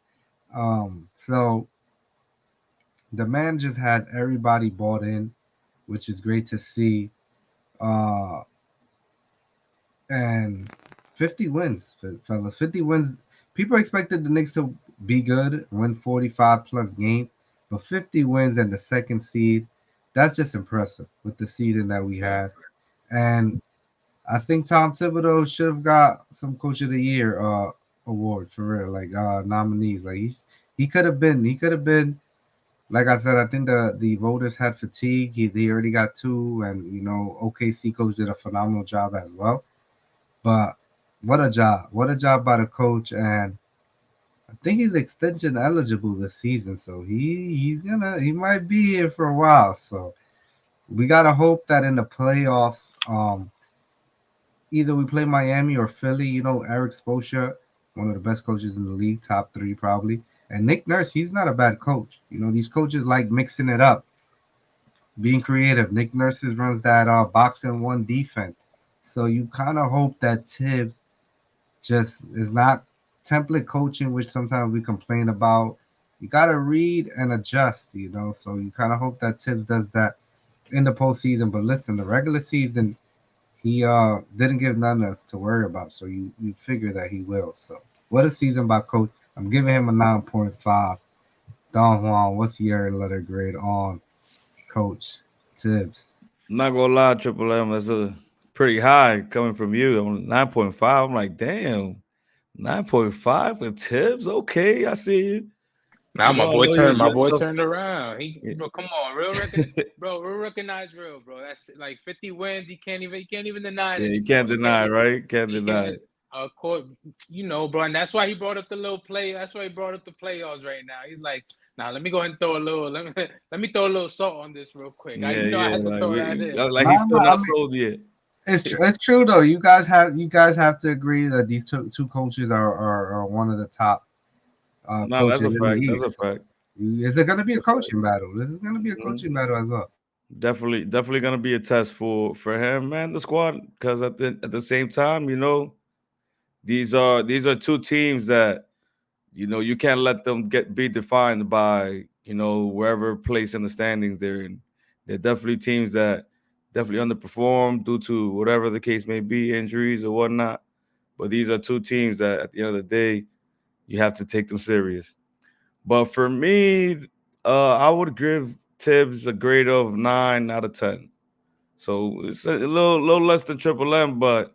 So the man just has everybody bought in, which is great to see. Uh, and 50 wins, fellas. 50 wins. People expected the Knicks to be good, win 45 plus games, but 50 wins and the second seed. that's just impressive with the season that we had. And I think Tom Thibodeau should have got some Coach of the Year award for real, like nominees. Like he could have been like I said. I think the voters had fatigue. He already got two, and OKC coach did a phenomenal job as well. But what a job by the coach, and I think he's extension eligible this season, so he might be here for a while. So we gotta hope that in the playoffs, either we play Miami or Philly. Eric Spoelstra, one of the best coaches in the league, top three probably. And Nick Nurse, he's not a bad coach. These coaches like mixing it up, being creative. Nick Nurse runs that box and one defense. So you kind of hope that Tibbs just is not template coaching, which sometimes we complain about. You got to read and adjust. So you kind of hope that Tibbs does that in the postseason. But listen, the regular season, he didn't give none of us to worry about. So you figure that he will. So what a season by coach. I'm giving him a 9.5. Don Juan, what's your letter grade on Coach Tibbs? I'm not gonna lie, Triple M, that's a pretty high coming from you. I'm 9.5. I'm like, damn, 9.5 for Tibbs. Okay, I see you. Now I know my you're boy tough. turned around. Yeah. Bro, come on, bro, real recognize real, bro. That's like 50 wins. You can't even deny it Yeah, you anymore. can't You can't deny, right? Can't you deny can't it. court, bro, and that's why he brought up the little play. That's why he brought up the playoffs right now. He's like, now let me go ahead and throw a little let me throw a little salt on this real quick. Yeah, I yeah, had to like throw that in. like he's Nah, still nah, I not mean, sold yet. it's true though. You guys have to agree that these two coaches are one of the top No, that's a coaches in the fact. That's East. a So fact. is it going to be a That's a fact. coaching battle? This is going to be a Mhm. coaching battle as well. Definitely gonna be a test for him and the squad. Because at the same time, these are two teams that you can't let them get be defined by wherever place in the standings they're in. They're definitely teams that definitely underperform due to whatever the case may be, injuries or whatnot. But these are two teams that at the end of the day you have to take them serious. But for me, I would give Tibbs a grade of 9 out of 10. So it's a little less than Triple M, but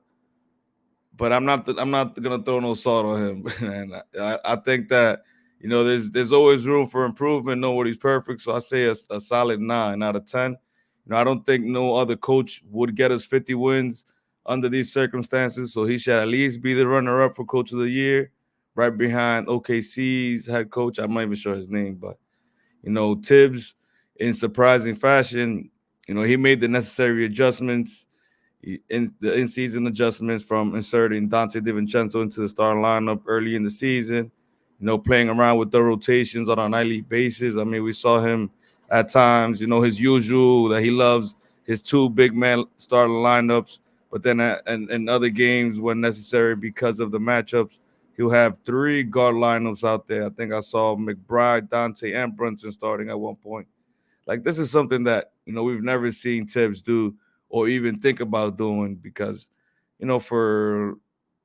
I'm not gonna throw no salt on him. And I think that there's always room for improvement. Nobody's perfect, so I say a solid 9 out of 10. I don't think no other coach would get us 50 wins under these circumstances, so he should at least be the runner up for Coach of the Year, right behind OKC's head coach. I'm not even sure his name, but Tibbs, in surprising fashion, he made the necessary adjustments in the in-season adjustments from inserting Dante DiVincenzo into the starting lineup early in the season, playing around with the rotations on a nightly basis. I mean, we saw him at times, his usual that he loves his two big man starting lineups, but then in other games when necessary because of the matchups, he'll have three guard lineups out there. I think I saw McBride, Dante, and Brunson starting at one point. Like this is something that we've never seen Tibbs do or even think about doing because for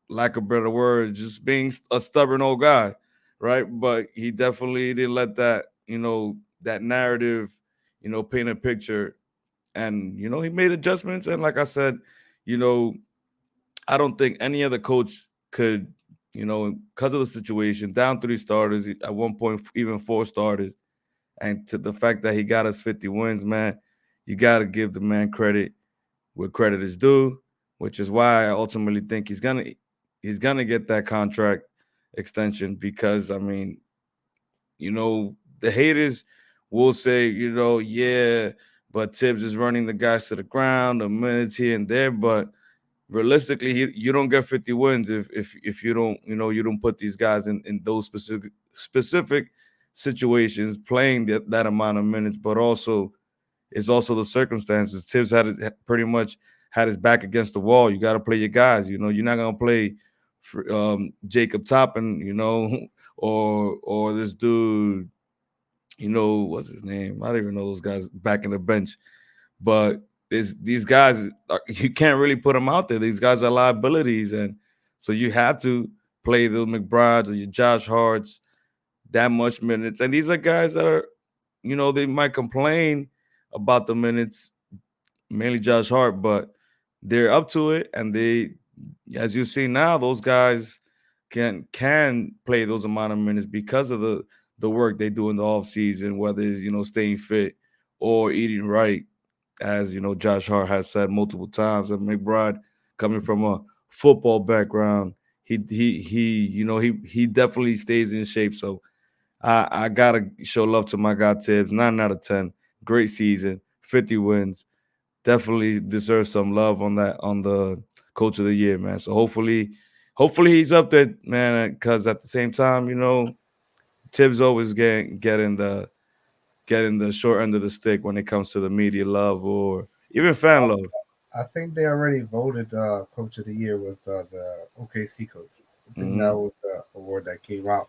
lack of better words, just being a stubborn old guy, right? But he definitely didn't let that narrative paint a picture, and he made adjustments. And like I said, you know I don't think any other coach could, because of the situation, down three starters at one point, even four starters, and to the fact that he got us 50 wins, man, you got to give the man credit where credit is due, which is why I ultimately think he's gonna get that contract extension because I mean, the haters will say, yeah, but Tibbs is running the guys to the ground, a minutes here and there, but realistically, you don't get 50 wins if you don't put these guys in those specific situations playing that amount of minutes, but also it's also the circumstances. Tibbs pretty much had his back against the wall. You got to play your guys. You're not gonna play for, Jacob Toppin, or this dude. What's his name? I don't even know those guys back in the bench. But these guys, you can't really put them out there. These guys are liabilities, and so you have to play the McBrides or your Josh Harts that much minutes. And these are guys that are, they might complain about the minutes, mainly Josh Hart, but they're up to it, and they, as you see now, those guys can play those amount of minutes because of the work they do in the off season, whether it's staying fit or eating right, as Josh Hart has said multiple times. And McBride, coming from a football background, he definitely stays in shape. So I gotta show love to my guy Tibbs. 9 out of 10, great season, 50 wins. Definitely deserves some love on the coach of the year, man. So hopefully he's up there, man. Because at the same time, Tibbs always getting the short end of the stick when it comes to the media love or even fan love. I think they already voted coach of the year was the OKC coach. I think that Hmm. was the award that came out.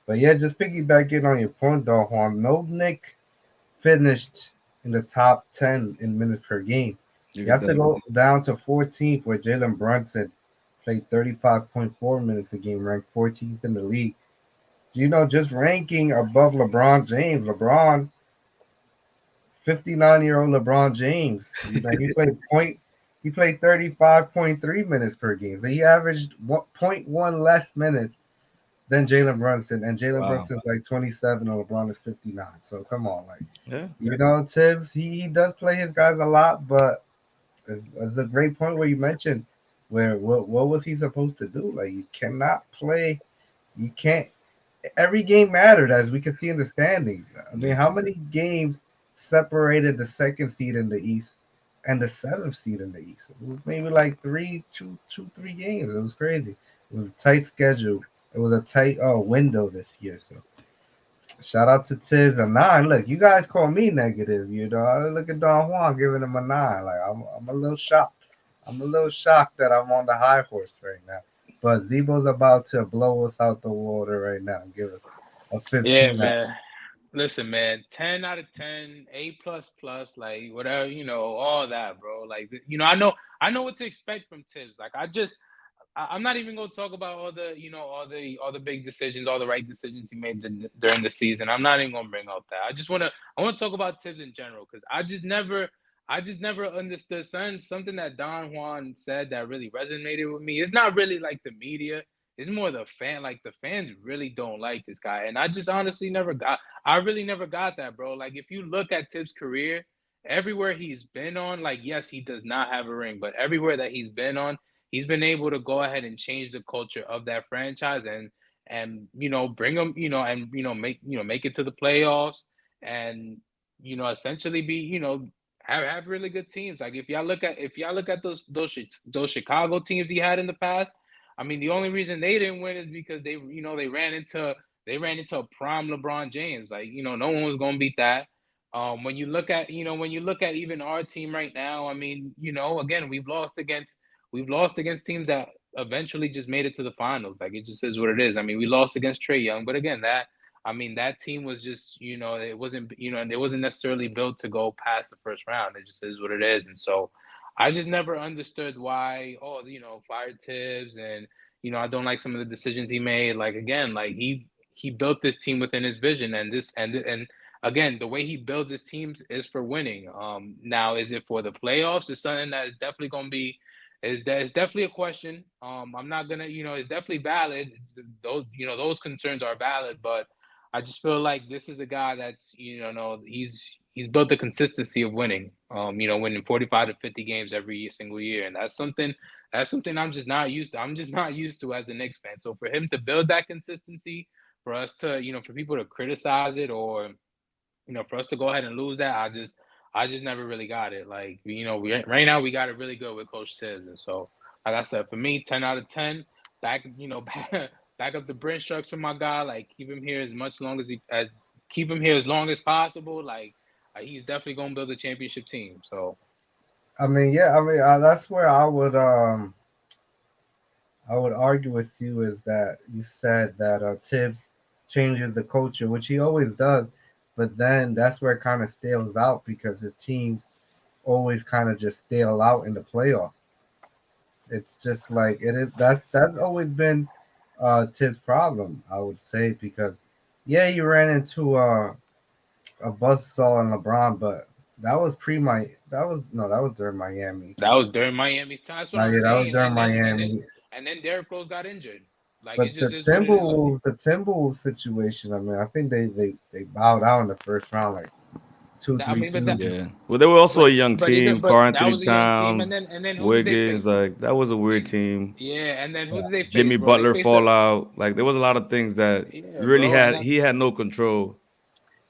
But yeah, just piggybacking on your point, though, Juan. No Nick finished in the top 10 in minutes per game. You You get have to that. go down to 14th, where Jalen Brunson played 35.4 minutes a game, ranked 14th in the league. Do you know, just ranking above LeBron James? LeBron, 59-year-old LeBron James, he played 35.3 minutes per game. So he averaged zero point 0.1 less minutes than Jalen Brunson, and Jalen Wow. Brunson's like 27 and LeBron is 59. So come on, like, Yeah. Tibbs, he does play his guys a lot, but it's a great point where you mentioned where what was he supposed to do? Like, you cannot play, you can't. Every game mattered, as we could see in the standings. I mean, how many games separated the second seed in the East and the seventh seed in the East? It was maybe like three games. It was crazy. It was a tight schedule. It was a tight window this year. So shout out to Tibbs a nine. Look, you guys call me negative. I look at Don Juan giving him a nine. Like, I'm a little shocked. I'm a little shocked that I'm on the high horse right now. But Zebo's about to blow us out the water right now and give us a Yeah, 15 out. man. Listen, man, 10 out of 10, A plus plus, like whatever, all that, bro. Like, I know what to expect from Tibbs. Like, I'm not even going to talk about all the big decisions, all the right decisions he made during the season. I'm not even going to bring up that. I want to talk about Tibbs in general because I just never understood something that Don Juan said that really resonated with me. It's not really like the media. It's more the fan. Like the fans really don't like this guy, and I just honestly never got. I really never got that, bro. Like if you look at Tibbs' career, everywhere he's been on, like yes, he does not have a ring, but everywhere that he's been on, he's been able to go ahead and change the culture of that franchise and bring them and make it to the playoffs and essentially be have really good teams. Like if y'all look at those Chicago teams he had in the past, I mean the only reason they didn't win is because they ran into a prime LeBron James. Like no one was gonna beat that. When you look at even our team right now, I mean again we've lost against teams that eventually just made it to the finals. Like it just is what it is. I mean, we lost against Trey Young, but again, that team was just, it wasn't necessarily built to go past the first round. It just is what it is. And so I just never understood why, fire Tibbs and, I don't like some of the decisions he made. Like again, like he built this team within his vision and again, the way he builds his teams is for winning. Now is it for the playoffs? It's something that is definitely gonna be is that it's definitely a question. I'm not gonna, it's definitely valid. Those concerns are valid, but I just feel like this is a guy that's, no, he's built the consistency of winning. Winning 45 to 50 games every single year, and that's something I'm just not used to. I'm just not used to as a Knicks fan. So for him to build that consistency, for us to, for people to criticize it or for us to go ahead and lose that, I just never really got it. Like, right now we got it really good with Coach Tibbs, and so, like I said, for me, 10 out of 10. Back, back up the Brent structure, my guy. Like, keep him here as long as possible. Like, he's definitely gonna build a championship team. So, I mean, yeah, I mean, that's where I would argue with you is that you said that Tibbs changes the culture, which he always does, but then that's where it kind of stales out because his teams always kind of just stale out in the playoff. It's just like it is. That's always been Tibbs' problem, I would say, because yeah, he ran into a buzzsaw in LeBron, but That was pre my. That was no. That was during Miami. That was during Miami's time. That's what Like I'm yeah, that was saying. during And then and then Miami. and then Derrick Rose got injured. Like it But just is what it is. The Timberwolves situation. I mean, I think they bowed out in the first round, like two, I three mean, but that seasons. Yeah. Well, they were also a young but even team. but Carl that Anthony was a young team. Towns, And then who did they Wiggins. face? Like that was a weird team. Yeah, and then who Yeah. did they face, Jimmy bro? They Butler faced the fallout. Like there was a lot of things that yeah, really bro. And had that he had no control.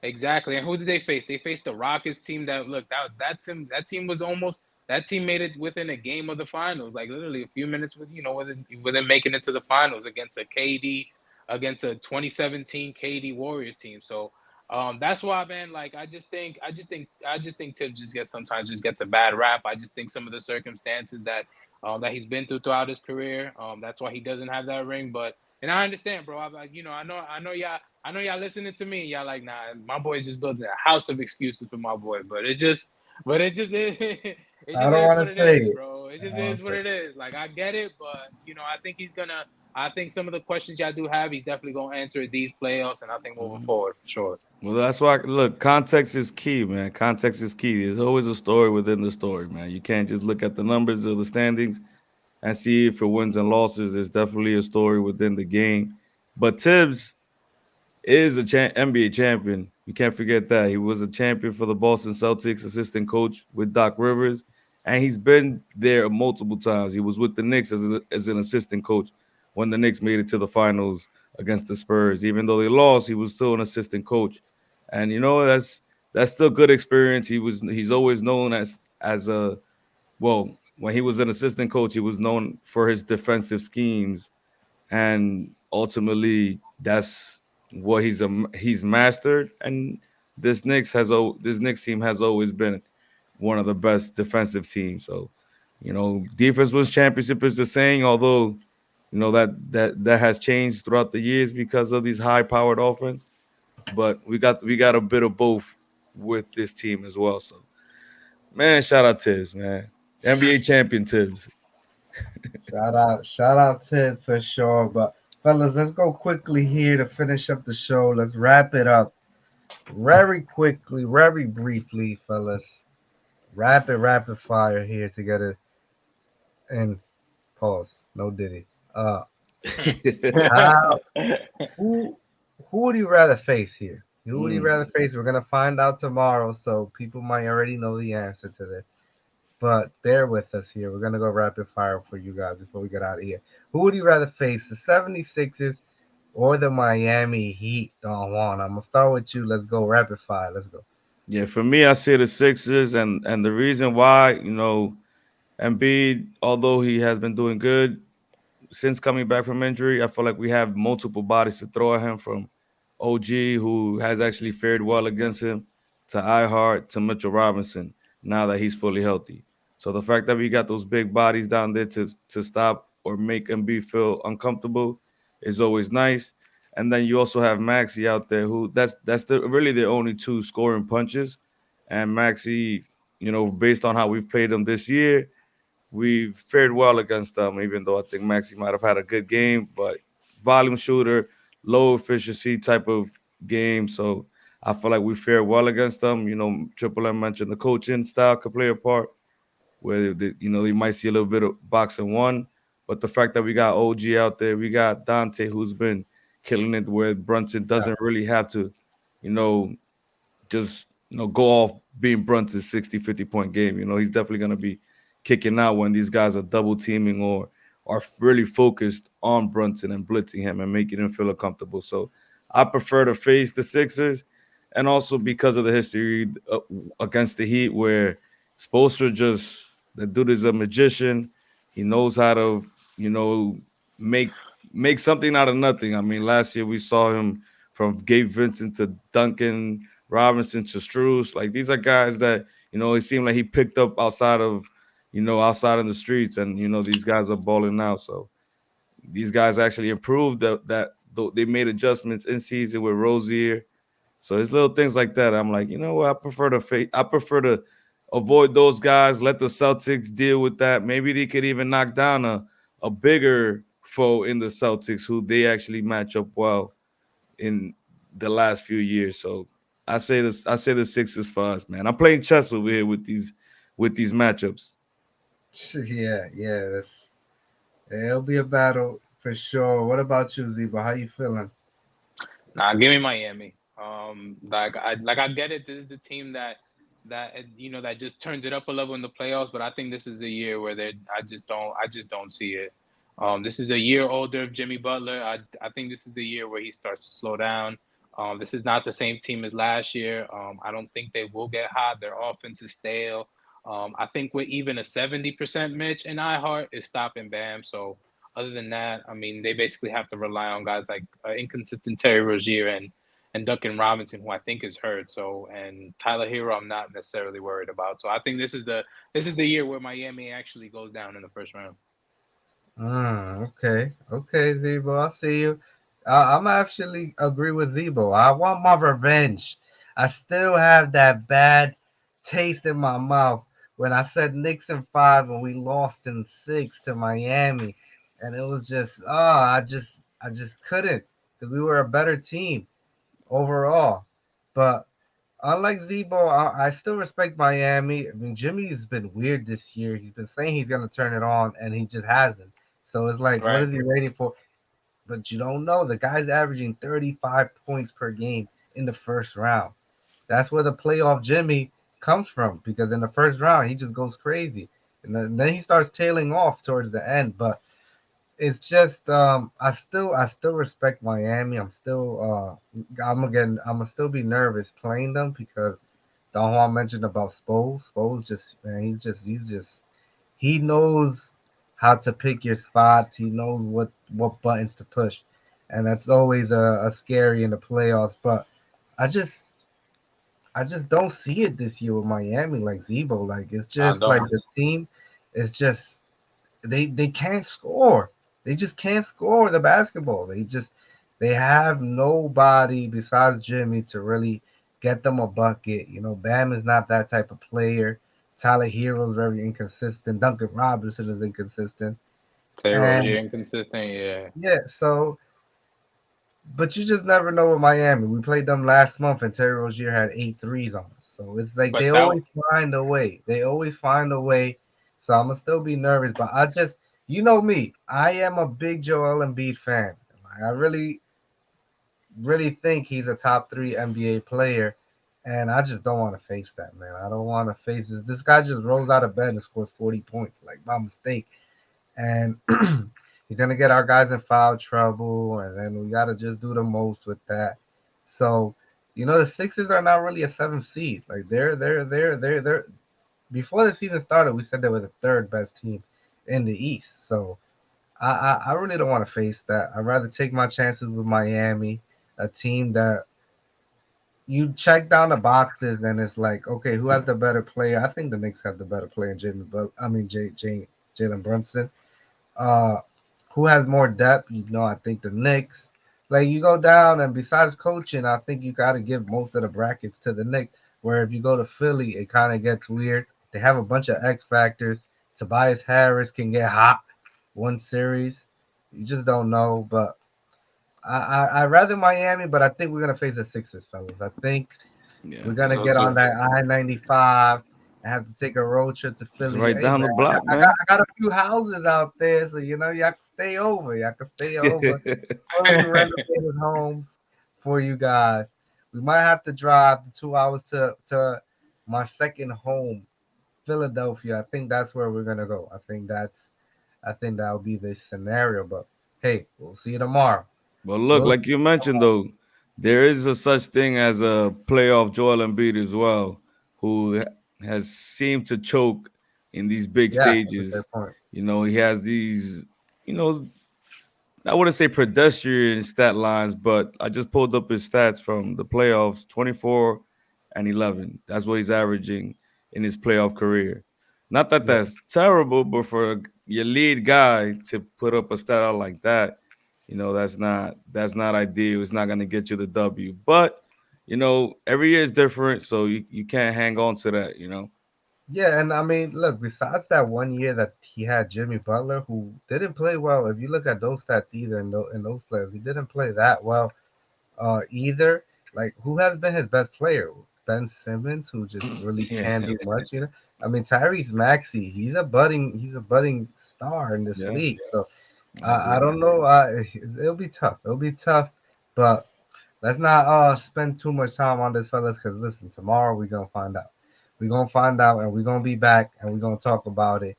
exactly. And who did they face? They faced the Rockets team that look that team was almost that team made it within a game of the finals, like literally a few minutes within making it to the finals against a KD against a 2017 KD Warriors team. So that's why, man, like I just think Tim just gets sometimes just gets a bad rap. I just think some of the circumstances that he's been through throughout his career, that's why he doesn't have that ring. But and I understand, bro. I'm like, I know y'all listening to me. Y'all like, nah, my boy's just building a house of excuses for my boy. But it just is, it I just don't is want what to it say is, it. bro. It I just don't want is to what say it is. Like I get it, but I think he's gonna. I think some of the questions y'all do have, he's definitely gonna answer at these playoffs, and I think moving Mhm. forward for sure. Well, that's why look, context is key, man. Context is key. There's always a story within the story, man. You can't just look at the numbers of the standings and see if it wins and losses. There's definitely a story within the game. But Tibbs is a NBA champion. You can't forget that. He was a champion for the Boston Celtics, assistant coach with Doc Rivers, and he's been there multiple times. He was with the Knicks as an assistant coach when the Knicks made it to the finals against the Spurs. Even though they lost, he was still an assistant coach. And you know that's still good experience. He's always known as a well, when he was an assistant coach, he was known for his defensive schemes, and ultimately that's what he's mastered. And this Knicks team has always been one of the best defensive teams. So, defense was championship is the saying, although that has changed throughout the years because of these high powered offense. But we got a bit of both with this team as well. So, man, shout out Tibbs, man. NBA it. champion Tibbs. Shout out Ted for sure. But fellas, let's go quickly here to finish up the show. Let's wrap it up very quickly, very briefly, fellas. Rapid fire here to get it in. Pause. No Diddy. Uh, how who who would you rather face here? Who would you Mm. rather face? We're gonna find out tomorrow, so people might already know the answer to this. But bear with us here. We're gonna go rapid fire for you guys before we get out of here. Who would you rather face? The 76ers or the Miami Heat? Don't want. I'm gonna start with you. Let's go rapid fire. Let's go. Yeah, for me, I say the Sixers, and the reason why, Embiid, although he has been doing good, since coming back from injury, I feel like we have multiple bodies to throw at him, from OG, who has actually fared well against him, to iHeart, to Mitchell Robinson, now that he's fully healthy. So the fact that we got those big bodies down there to stop or make Embiid feel uncomfortable is always nice. And then you also have Maxi out there, who that's really the only two scoring punches. And Maxi, based on how we've played him this year, we've fared well against them, even though I think Maxi might have had a good game, but volume shooter, low efficiency type of game. So I feel like we fared well against them. Triple M mentioned the coaching style could play a part, where they might see a little bit of boxing one. But the fact that we got OG out there, we got Dante, who's been killing it, where Brunson Yeah, doesn't really have to, you know, just go off being Brunson's 60-50 point game. He's definitely going to be kicking out when these guys are double teaming or are really focused on Brunson and blitzing him and making him feel uncomfortable. So I prefer to face the Sixers, and also because of the history against the Heat, where Spoelstra, just the dude is a magician. He knows how to you know make make something out of nothing. I mean, last year we saw him from Gabe Vincent to Duncan Robinson to Struz. Like, these are guys that it seemed like he picked up outside in the streets, and these guys are balling out. So these guys actually improved they made adjustments in season with Rozier. So it's little things like that. I'm like, you know what? I prefer to avoid those guys. Let the Celtics deal with that. Maybe they could even knock down a bigger foe in the Celtics, who they actually match up well in the last few years. So I say the Sixers for us, man. I'm playing chess over here with these matchups. Yeah, yeah, it'll be a battle for sure. What about you, Zeba? How you feeling? Nah, give me Miami. I get it. This is the team that that just turns it up a level in the playoffs. But I think this is the year where they I just don't see it. This is a year older of Jimmy Butler. I think this is the year where he starts to slow down. This is not the same team as last year. I don't think they will get hot. Their offense is stale. I think with even a 70% Mitch and iHeart is stopping Bam. So other than that, I mean, they basically have to rely on guys like inconsistent Terry Rozier and Duncan Robinson, who I think is hurt. So and Tyler Hero, I'm not necessarily worried about. So I think this is the year where Miami actually goes down in the first round. Okay, okay, Zebo, I see you. I'm actually agree with Zebo. I want my revenge. I still have that bad taste in my mouth when I said Knicks in 5 and we lost in 6 to Miami, and it was just I just couldn't because we were a better team overall. But unlike Zebo, I still respect Miami. I mean, Jimmy's been weird this year. He's been saying he's gonna turn it on, and he just hasn't. So it's like, what Right. is he waiting for? But you don't know. The guy's averaging 35 points per game in the first round. That's where the playoff Jimmy comes from because in the first round he just goes crazy, and then he starts tailing off towards the end. But it's just I still respect Miami. I'm gonna still be nervous playing them because Don Juan mentioned about Spoles. Spoles just man, he's just he knows how to pick your spots. He knows what buttons to push, and that's always a scary in the playoffs. But I just I just don't see it this year with Miami like Zebo. Like it's I just like don't. the team is just they can't score. They just can't score the basketball. They have nobody besides Jimmy to really get them a bucket. You know, Bam is not that type of player. Tyler Hero's very inconsistent. Duncan Robinson is inconsistent. Terry And Rozier inconsistent. Yeah. yeah, so but you just never know with Miami. We played them last month and Terry Rozier had 8 threes on us. So it's like they But that always find a way. They always find a way. So I'm gonna still be nervous, but I just you know me, I am a big Joel Embiid fan. Like, I really think he's a top 3 NBA player, and I just don't want to face that, man. I don't want to face this. This guy just rolls out of bed and scores 40 points, like by mistake, and he's gonna get our guys in foul trouble, and then we gotta just do the most with that. So, the Sixers are not really a 7th seed. Like they're before the season started, we said they were the third best team in the East. So I really don't want to face that. I'd rather take my chances with Miami, a team that you check down the boxes and it's like, okay, who has the better player? I think the Knicks have the better player, Jalen, but I mean Jalen Brunson. Uh, who has more depth? I think the Knicks. Like you go down, and besides coaching, I think you got to give most of the brackets to the Knicks. Where if you go to Philly, it kind of gets weird. They have a bunch of X factors. Tobias Harris can get hot one series. You just don't know. But I rather Miami, but I think we're gonna face the Sixers, fellas. I think Yeah, we're gonna so get on too. that I-95 and have to take a road trip to it's Philly. right Hey down man, the block, I got man. I got a few houses out there, so y'all can stay over. Y'all can stay over. Fully renovated homes for you guys. We might have to drive the 2 hours to my second home, Philadelphia. I think that's where we're gonna go. I think that'll be the scenario. But hey, we'll see you tomorrow. But look, We'll like see. you mentioned though, there is a such thing as a playoff Joel Embiid as well, who has seemed to choke in these big Yeah, that's a stages. fair point. He has these, you know, I wouldn't say pedestrian stat lines, but I just pulled up his stats from the playoffs 24 and 11. That's what he's averaging in his playoff career. Not that Yeah. that's terrible, but for your lead guy to put up a stat out like that, that's not ideal. It's not going to get you the W. But, every year is different, so you can't hang on to that. Yeah, and I mean, look, besides that one year that he had Jimmy Butler, who didn't play well, if you look at those stats either in those players, he didn't play that well either. like who has been his best player? Ben Simmons, who just really Yeah, can't do much, you know. I mean, Tyrese Maxey, he's a budding star in this yeah, league. So I I agree. don't know. It'll be tough. It'll be tough, but let's not spend too much time on this, fellas. Because listen, tomorrow we're gonna find out. We're gonna find out, and we're gonna be back, and we're gonna talk about it.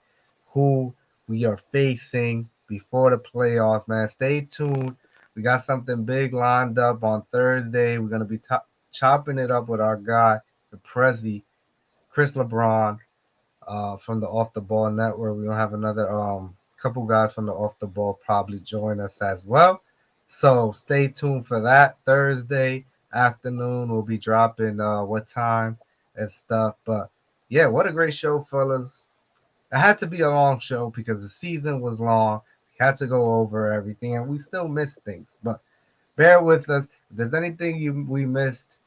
Who we are facing before the playoffs, man. Stay tuned. We got something big lined up on Thursday. We're gonna be chopping it up with our guy, the Prezi, Chris LeBron, from the Off the Ball Network. We're gonna have another couple guys from the Off the Ball probably join us as well. So stay tuned for that Thursday afternoon. We'll be dropping what time and stuff. But yeah, what a great show, fellas. It had to be a long show because the season was long. We had to go over everything, and we still missed things. But bear with us. If there's anything we missed,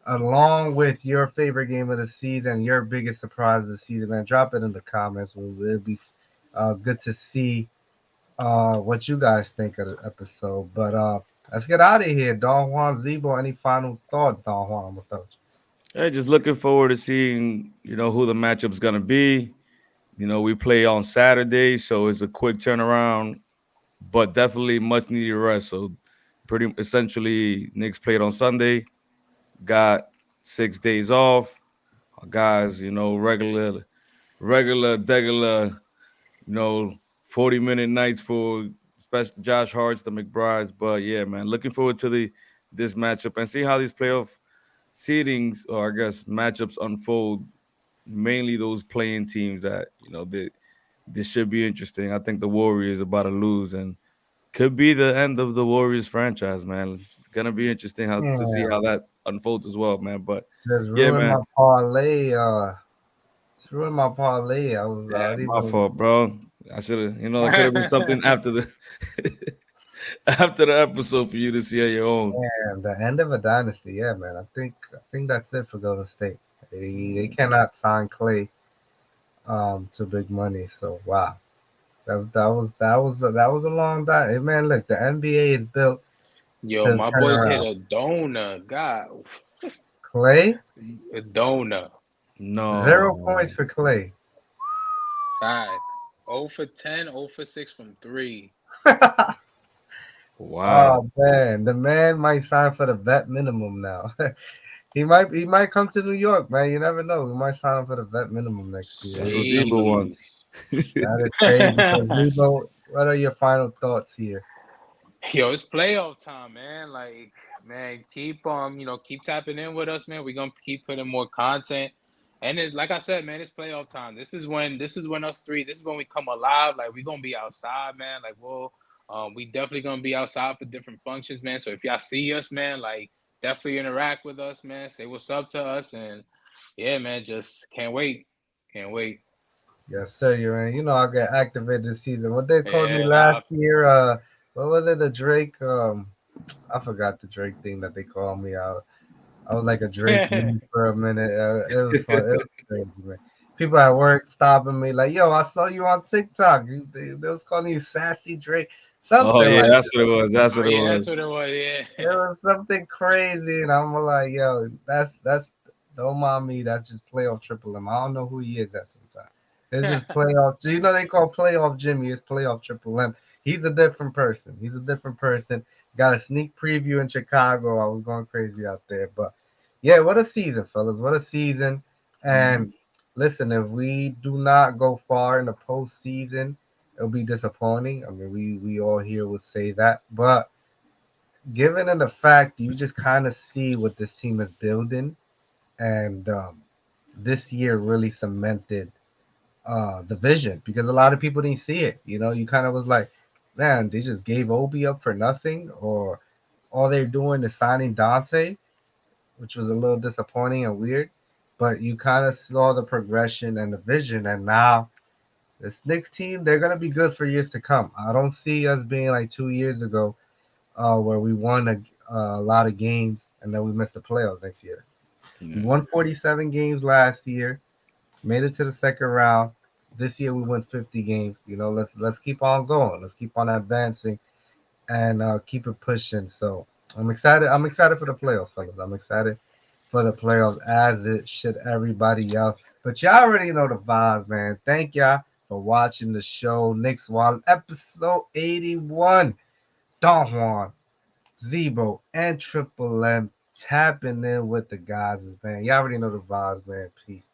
along with your favorite game of the season, your biggest surprise of the season, man, drop it in the comments. It'll be good to see what you guys think of the episode. But let's get out of here. Don Juan Zebo, any final thoughts, Don Juan? Almost start Hey, just looking forward to seeing who the matchup's gonna be. We play on Saturday, so it's a quick turnaround, but definitely much needed rest. So pretty essentially, Knicks played on Sunday, got 6 days off. Our guys, regular, 40-minute nights for special Josh Hart's, the McBrides. But yeah, man, looking forward to the this matchup and see how these playoff seedings or I guess matchups unfold. Mainly those playing teams that this should be interesting. I think the Warriors about to lose and could be the end of the Warriors franchise, man. Gonna be interesting how to see how Yeah, that unfolds as well, man. But just yeah, ruined my man. parlay. Just ruined my parlay. I Yeah, didn't my even. fault, bro. I should have, there could have been something after the after the episode for you to see on your own. And the end of a dynasty, yeah, man. I think that's it for Golden State. They cannot sign Clay to big money. So wow, that was a long time. Hey, man, look, the NBA is built Yo, to my turn boy hit around. a donut. God, Clay, a donut. 0 points No. for Clay. Fact. 0 for 10, 0 for 6 from 3. Wow. Oh man, the man might sign for the vet minimum now. he might come to New York, man. You never know. He might sign up for the vet minimum next year. That's what That Zebo Sheesh. wants. is crazy. So, Lebo, what are your final thoughts here? Yo, it's playoff time, man. Like, man, keep tapping in with us, man. We're gonna keep putting more content. And it's like I said, man, it's playoff time. This is when us three, this is when we come alive. Like we're gonna be outside, man. Like we definitely gonna be outside for different functions, man. So if y'all see us, man, like definitely interact with us, man. Say what's up to us and yeah, man, just can't wait. Can't wait. Yes, sir. You know I get activated this season. What they called me Yeah, last year? What was it? The Drake? I forgot the Drake thing that they called me. I was like a Drake nah. meme for a minute. It was fun. It was crazy, man. People at work stopping me like, "Yo, I saw you on TikTok. They was calling you Sassy Drake, Oh something yeah, like that's that. what it was. That's Oh what it yeah, that's was. what it was. It Yeah. was something crazy." And I'm like, "Yo, that's don't mind me. That's just playoff Triple M. I don't know who he is at sometimes. It's just playoff. You know they call playoff Jimmy. It's playoff Triple M. He's a different person. He's a different person. Got a sneak preview in Chicago. I was going crazy out there, but yeah, what a season, fellas! What a season! And Mhm. listen, if we do not go far in the postseason, it'll be disappointing. I mean, we all here would say that, but given in the fact you just kind of see what this team is building, and this year really cemented the vision because a lot of people didn't see it. You know, you kind of was like, man, they just gave Obi up for nothing, or all they're doing is signing Dante, which was a little disappointing and weird. But you kind of saw the progression and the vision, and now this next team, they're gonna be good for years to come. I don't see us being like 2 years ago, where we won a lot of games and then we missed the playoffs next year. We Yeah. won 47 games last year, made it to the second round. This year we won 50 games. You know, let's keep on going. Let's keep on advancing and keep it pushing. So I'm excited. I'm excited for the playoffs, fellas. I'm excited for the playoffs, as it should everybody else. But y'all already know the vibes, man. Thank y'all for watching the show. Knicks Wild, episode 81. Don Juan, Zebo, and Triple M tapping in with the guys, man. Y'all already know the vibes, man. Peace.